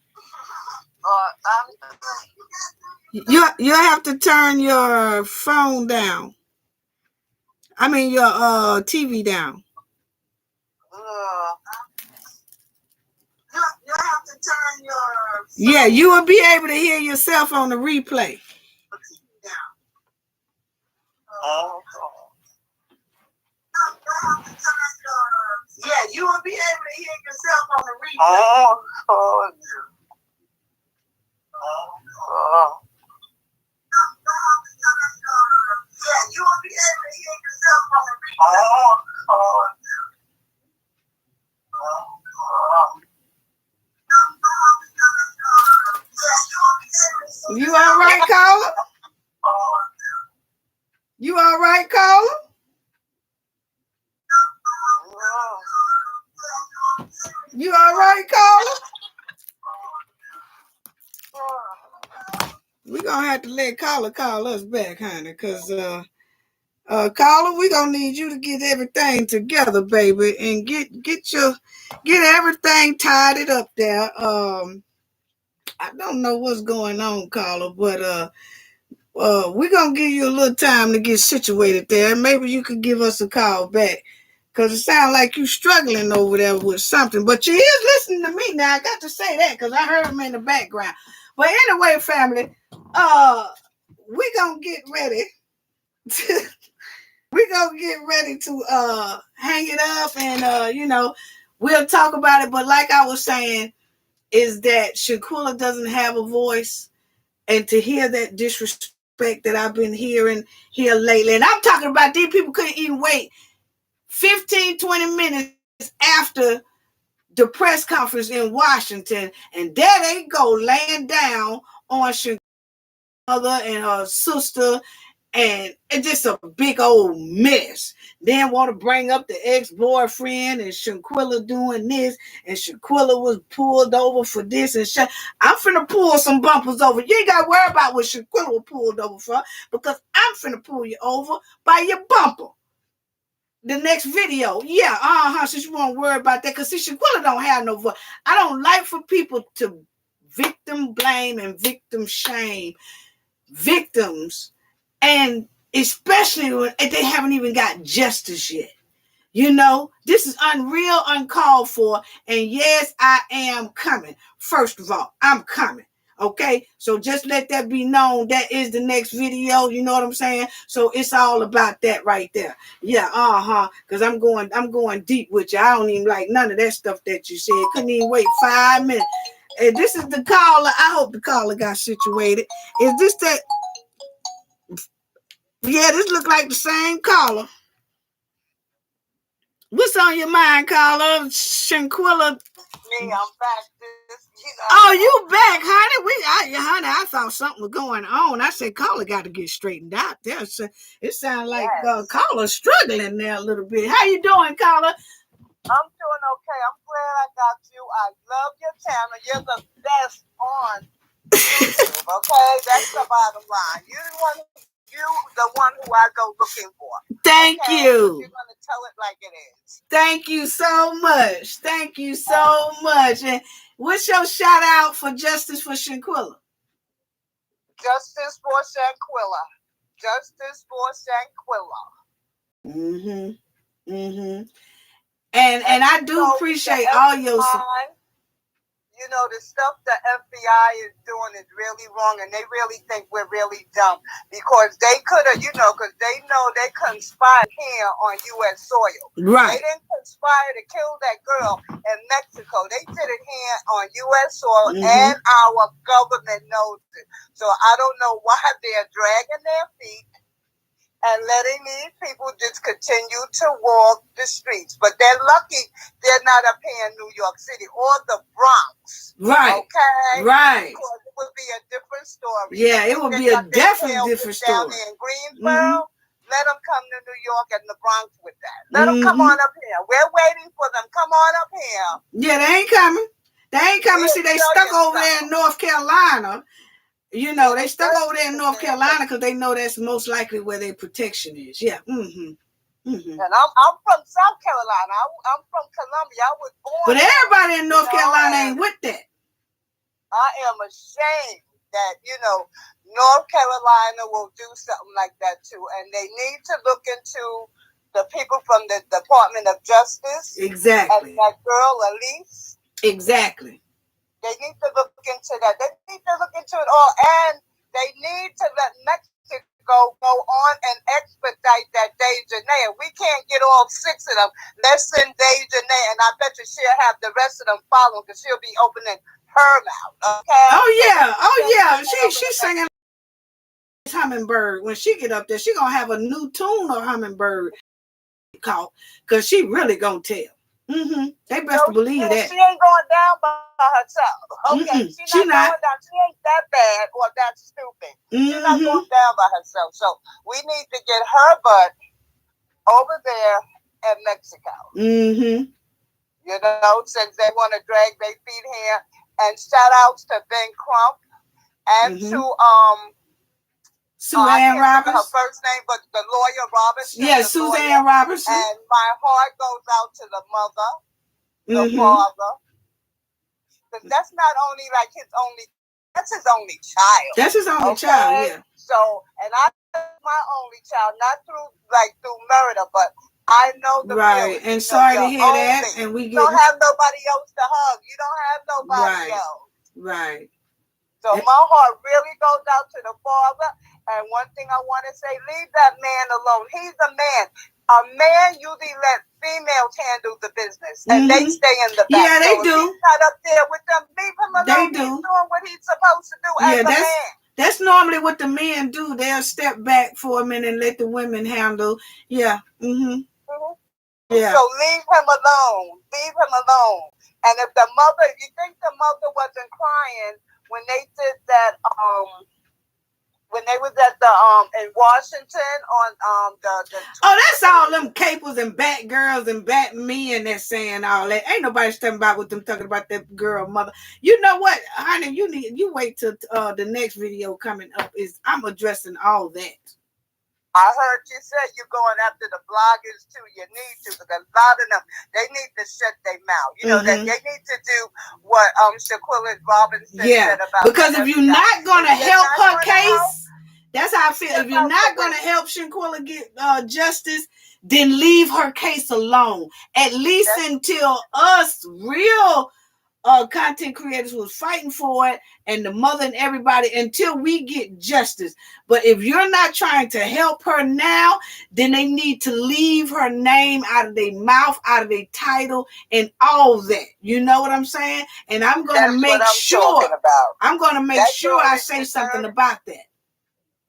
You have to turn your phone down. I mean your TV down. You have to turn your phone. Yeah, you will be able to hear yourself on the replay. Yeah, you will be able to hear yourself on the replay. Yeah, you will be able to hear yourself on the replay. You all right, caller? You all right, caller? You all right, caller? We're gonna have to let caller call us back, honey, because caller, we're gonna need you to get everything together, baby, and get everything tidied up there. I don't know what's going on, caller, but we're gonna give you a little time to get situated there. Maybe you could give us a call back. Because it sounds like you're struggling over there with something. But you is listening to me now. I got to say that because I heard him in the background. But anyway, family, we're going to get ready. We're going to get ready to hang it up. And, we'll talk about it. But like I was saying, is that Shanquella doesn't have a voice. And to hear that disrespect that I've been hearing here lately. And I'm talking about these people couldn't even wait 15, 20 minutes after the press conference in Washington, and there they go laying down on Shanquella's mother and her sister, and it's just a big old mess. Then want to bring up the ex-boyfriend and Shanquella doing this, and Shanquella was pulled over for this and I'm finna pull some bumpers over. You ain't gotta worry about what Shanquella was pulled over for, because I'm finna pull you over by your bumper. The next video, since you won't worry about that, because see, Shanquella don't have no voice. I don't like for people to victim blame and victim shame victims, and especially when they haven't even got justice yet. This is unreal, uncalled for, and yes, I am coming. First of all, I'm coming. Okay, so just let that be known. That is the next video. You know what I'm saying? So it's all about that right there. Yeah, because I'm going deep with you. I don't even like none of that stuff that you said. Couldn't even wait 5 minutes. And this is the caller. I hope the caller got situated. Is this that? Yeah, this look like the same caller. What's on your mind, caller? Shanquella. Me, I'm back. Oh, you back, honey? Honey, I thought something was going on. I said, caller got to get straightened out. It sounds like caller struggling there a little bit. How you doing, caller? I'm doing okay. I'm glad I got you. I love your channel. You're the best on YouTube. Okay, that's the bottom line. You the one who I go looking for. Thank you. You're gonna tell it like it is. Thank you so much. Thank you so much. And what's your shout out for Justice for Shanquella? Justice for Shanquella. Justice for Shanquella. And I do appreciate all your support. You know, the stuff the FBI is doing is really wrong, and they really think we're really dumb because they could have, because they know they conspired here on U.S. soil. Right. They didn't conspire to kill that girl in Mexico. They did it here on U.S. soil, and our government knows it. So I don't know why they're dragging their feet and letting these people just continue to walk the streets. But they're lucky they're not up here in New York City or the Bronx. Right. Okay? Right. Because it would be a different story. Yeah, it would be a definitely different story. Down there in Greensboro, let them come to New York and the Bronx with that. Let them come on up here. We're waiting for them. Come on up here. Yeah, they ain't coming. They ain't coming. See, they stuck over there in North Carolina. They stuck over there in North Carolina because they know that's most likely where their protection is. Yeah. And I'm from South Carolina. I'm from Columbia. I was born. But everybody in North Carolina ain't with that. I am ashamed that, North Carolina will do something like that too. And they need to look into the people from the Department of Justice. Exactly. And that girl, Elise. Exactly. They need to look into that. They need to look into it all. And they need to let Mexico go on and expedite that Dejanay. We can't get all 6 of them. Let's send Dejanay, and I bet you she'll have the rest of them following because she'll be opening her mouth. Okay? Oh yeah. She's singing Hummingbird. When she get up there, she gonna have a new tune of Hummingbird called, because she really gonna tell. They best believe that. She ain't going down by herself. Okay, she's not going down. She ain't that bad or that stupid. She's not going down by herself. So we need to get her butt over there in Mexico. Since they want to drag their feet here. And shout outs to Ben Crump and to Suzanne Roberts. Her first name, but the lawyer Robertson. Yeah, Suzanne Robertson. And my heart goes out to the mother, the father. Because that's not only like that's his only child. That's his only child, yeah. So, and I my only child, not through murder, but I know the right. feeling. And sorry to hear that. And we don't have nobody else to hug. You don't have nobody else. Right. So my heart really goes out to the father. And one thing I want to say, leave that man alone. He's a man. A man usually let females handle the business, and they stay in the back. Yeah, they do. If he's not up there with them, leave him alone. They do. He's doing what he's supposed to do as a man. That's normally what the men do. They'll step back for a minute and let the women handle. Yeah. Yeah. So leave him alone. Leave him alone. And if you think the mother wasn't crying when they did that, when they was at the in Washington on the that's all them capers and bat girls and bat men that's saying all that. Ain't nobody talking about what them talking about that girl mother. You know what, honey? You wait till the next video coming up I'm addressing all that. I heard you said you're going after the bloggers too. You need to, because a lot of them, they need to shut their mouth. That they need to do what Shanquella Robinson said about. Because if you're not going to help her case, that's how I feel. If you're not going to help Shanquella get justice, then leave her case alone. At least until us real content creators was fighting for it, and the mother and everybody, until we get justice. But if you're not trying to help her now, then they need to leave her name out of their mouth, out of their title, and all that. You know what I'm saying? And I'm going to make sure. I'm going to make sure I say something about that.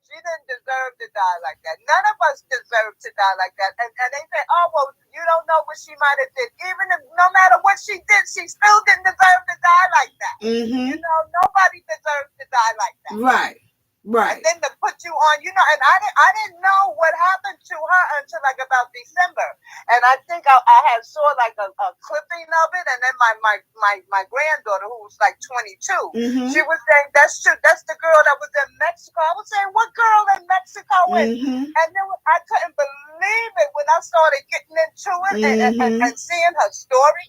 She didn't deserve to die like that. None of us deserve to die like that. And they say, oh, well, you don't know what she might have did. Even if, no matter what she did, she still didn't deserve to die like that. Mm-hmm. You know, nobody deserves to die like that. Right. Right. And then to put you on, you know, and I didn't know what happened to her until like about December. And I think I had saw like a clipping of it, and then my granddaughter, who was like 22, mm-hmm. she was saying, that's true, that's the girl that was in Mexico. I was saying, what girl in Mexico? Mm-hmm. And then I couldn't believe it when I started getting into it mm-hmm. and seeing her story.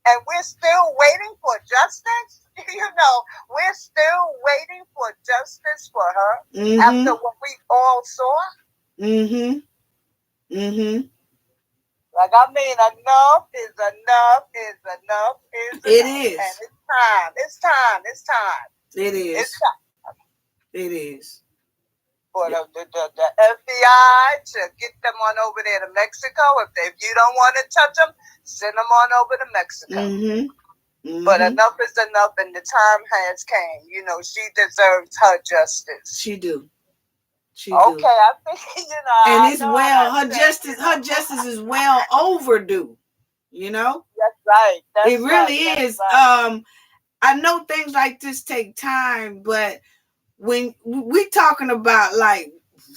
And we're still waiting for justice. You know, we're still waiting for justice for her mm-hmm. after what we all saw. Mm-hmm. Mm-hmm. Like, I mean, enough is enough is enough is enough. It is. And it's time. It's time. It's time. It is. It's time. It is. For the FBI to get them on over there to Mexico. If you don't want to touch them, send them on over to Mexico. Mm-hmm. Mm-hmm. But enough is enough, and the time has came. You know, she deserves her justice. She do. She okay, do. I think, you know. And it's well, her justice is well overdue. You know? That's right. It really is. Right. I know things like this take time, but when we talking about like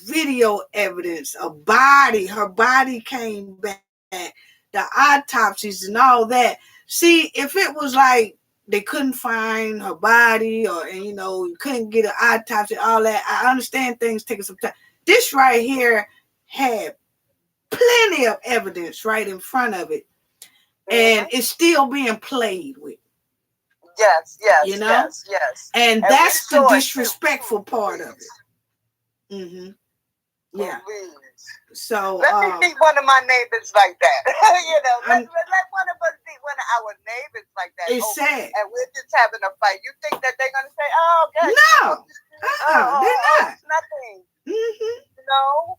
video evidence, her body came back, the autopsies and all that. See, if it was like they couldn't find her body, or you know, you couldn't get an autopsy, all that, I understand things taking some time. This right here had plenty of evidence right in front of it, and it's still being played with. Yes, you know, yes. And that's the disrespectful part of it. Mm-hmm. Yeah. So let me meet one of my neighbors like that. You know, let one of us meet one of our neighbors like that. It's sad. And we're just having a fight. You think that they're gonna say, "Oh, okay"? No, they're not. It's nothing. Mm-hmm. You know.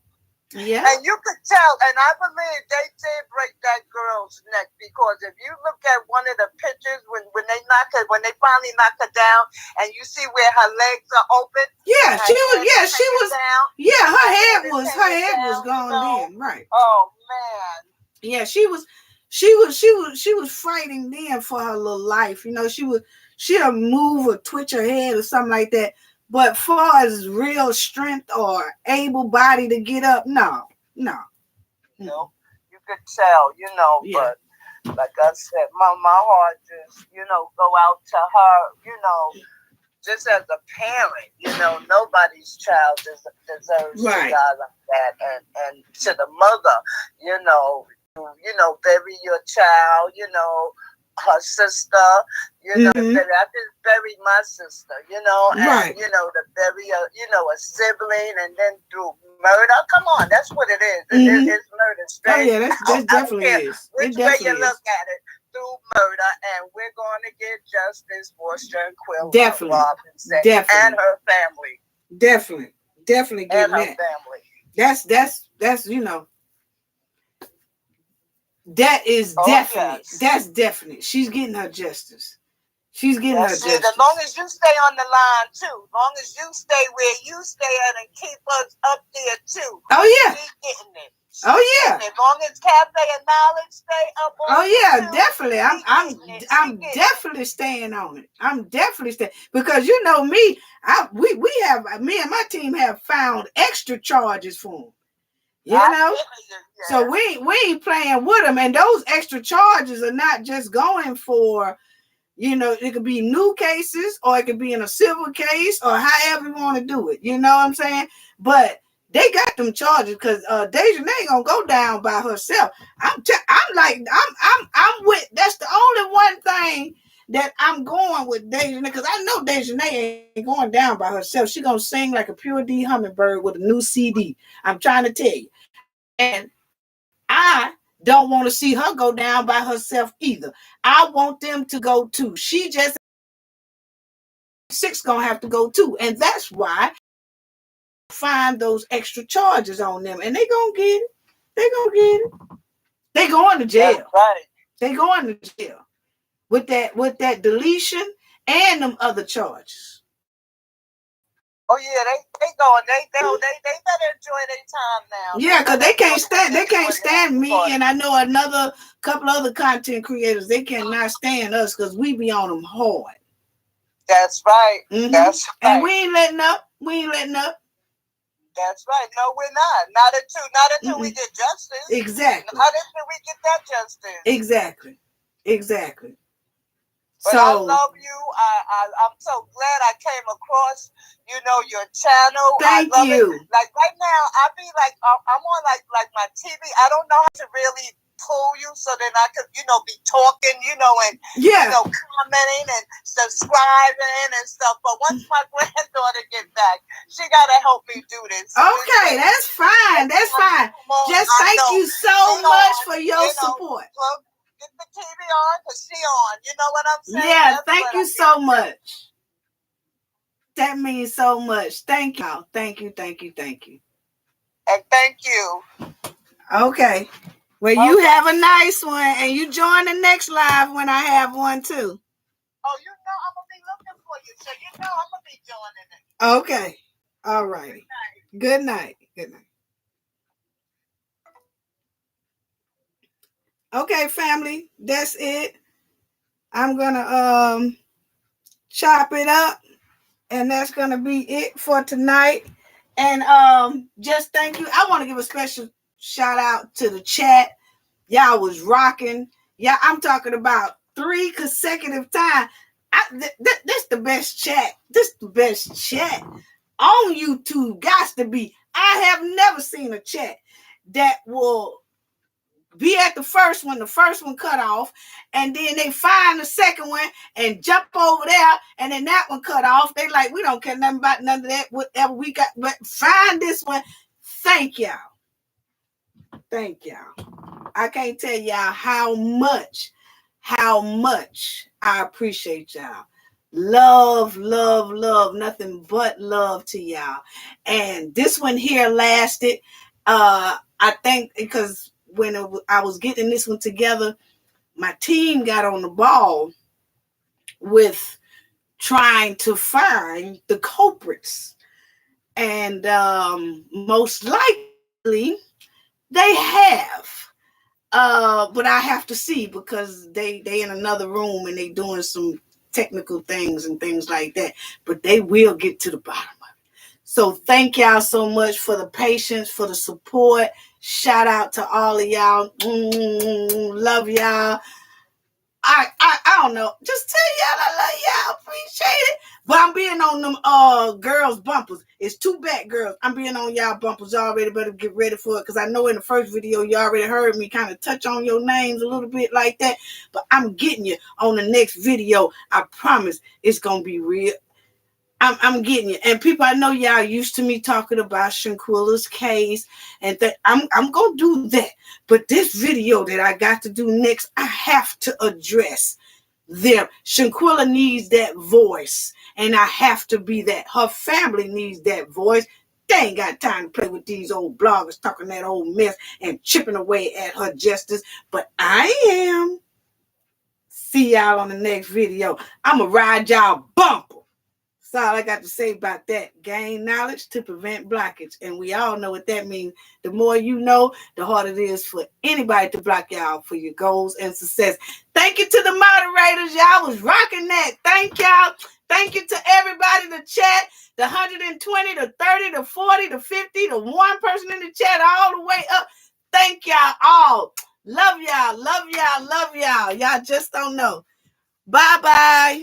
Yeah. And you could tell, and I believe they did break that girl's neck, because if you look at one of the pictures when they finally knock her down, and you see where her legs are open. Yeah, she was down. Yeah, her head was gone then, right. Oh man. Yeah, she was fighting then for her little life. You know, she'll move or twitch her head or something like that. But far as real strength or able body to get up, no. You know, you could tell, you know, yeah. But like I said, my heart just, you know, go out to her, you know, just as a parent, you know, nobody's child deserves to die like that. And to the mother, you know, bury your child, you know, her sister, you know, I just buried my sister, you know, and, you know, to bury a sibling, and then through murder. Come on, that's what it is. It's murder straight. Oh, yeah, that definitely is. Which way you look at it, through murder, and we're going to get justice for Shanquella Robinson and her family. Definitely getting and her that. Family. That's you know. That is definite. Yes. That's definite. She's getting her justice. She's getting her justice. As long as you stay on the line too. As long as you stay where you stay at and keep us up there too. Oh yeah. She's getting it. Oh yeah. As long as Cafe and Knowledge stay up on yeah, definitely. I'm definitely staying on it. I'm definitely staying, because you know me, me and my team have found extra charges for them. You know, so we ain't playing with them, and those extra charges are not just going for, you know, it could be new cases, or it could be in a civil case, or however you want to do it. You know what I'm saying? But they got them charges, because Dejanay ain't gonna go down by herself. I'm with. That's the only one thing that I'm going with Dejanay, because I know Dejanay ain't going down by herself. She gonna sing like a pure D hummingbird with a new CD. I'm trying to tell you. And I don't want to see her go down by herself either. I want them to go too. She just 6 gonna have to go too. And that's why I find those extra charges on them. And they gonna get it. They gonna get it. They going to jail. That's right. They going to jail. With that deletion and them other charges. Oh yeah, they going. They better enjoy their time now. Yeah, because they can't stand me, and I know another couple other content creators. They cannot stand us because we be on them hard. That's right. Mm-hmm. That's right. And we ain't letting up. We ain't letting up. That's right. No, we're not. Not until we get justice. Exactly. Not until we get that justice. Exactly. But so, I love you. I'm so glad I came across, your channel. Thank I love you. It. Like right now, I be like, I'm on like my TV. I don't know how to really pull you so then I could, be talking, and commenting and subscribing and stuff. But once my granddaughter get back, she gotta help me do this. Okay, that's fine. That's fine. Just thank you so much for your support. Get the TV on because she on. You know what I'm saying? Yeah, thank you so much. That means so much. Thank you. Thank you. And thank you. Okay. Well, you have a nice one, and you join the next live when I have one too. Oh, I'm gonna be looking for you, so I'm gonna be joining it. Okay. All right. Good night. Okay, family, that's it. I'm gonna chop it up, and that's gonna be it for tonight. And just thank you. I want to give a special shout out to the chat. Y'all was rocking. Yeah, I'm talking about 3 consecutive times. This the best chat. This the best chat on YouTube. Got to be. I have never seen a chat that will be at the first one cut off, and then they find the second one and jump over there, and then that one cut off. They like, we don't care nothing about none of that, whatever we got, but find this one. Thank y'all. I can't tell y'all how much I appreciate y'all. Love, nothing but love to y'all. And this one here lasted, I think, because when I was getting this one together, my team got on the ball with trying to find the culprits. And most likely they have. But I have to see, because they in another room and they doing some technical things and things like that. But they will get to the bottom of it. So thank y'all so much for the patience, for the support. Shout out to all of y'all. Love y'all. I don't know. Just tell y'all I love y'all. Appreciate it. But I'm being on them girls bumpers. It's 2 back girls. I'm being on y'all bumpers. Y'all already better get ready for it, because I know in the first video you already heard me kind of touch on your names a little bit like that. But I'm getting you on the next video. I promise it's gonna be real. I'm getting you. And people, I know y'all used to me talking about Shanquella's case, and that I'm gonna do that. But this video that I got to do next, I have to address them. Shanquella needs that voice, and I have to be that. Her family needs that voice. They ain't got time to play with these old bloggers talking that old mess and chipping away at her justice. But I am. See y'all on the next video. I'm gonna ride y'all bumper. That's all I got to say about that. Gain knowledge to prevent blockage. And we all know what that means. The more you know, the harder it is for anybody to block y'all for your goals and success. Thank you to the moderators. Y'all was rocking that. Thank y'all. Thank you to everybody in the chat. The 120, the 30, the 40, the 50, the 1 person in the chat, all the way up. Thank y'all all. Love y'all. Y'all just don't know. Bye-bye.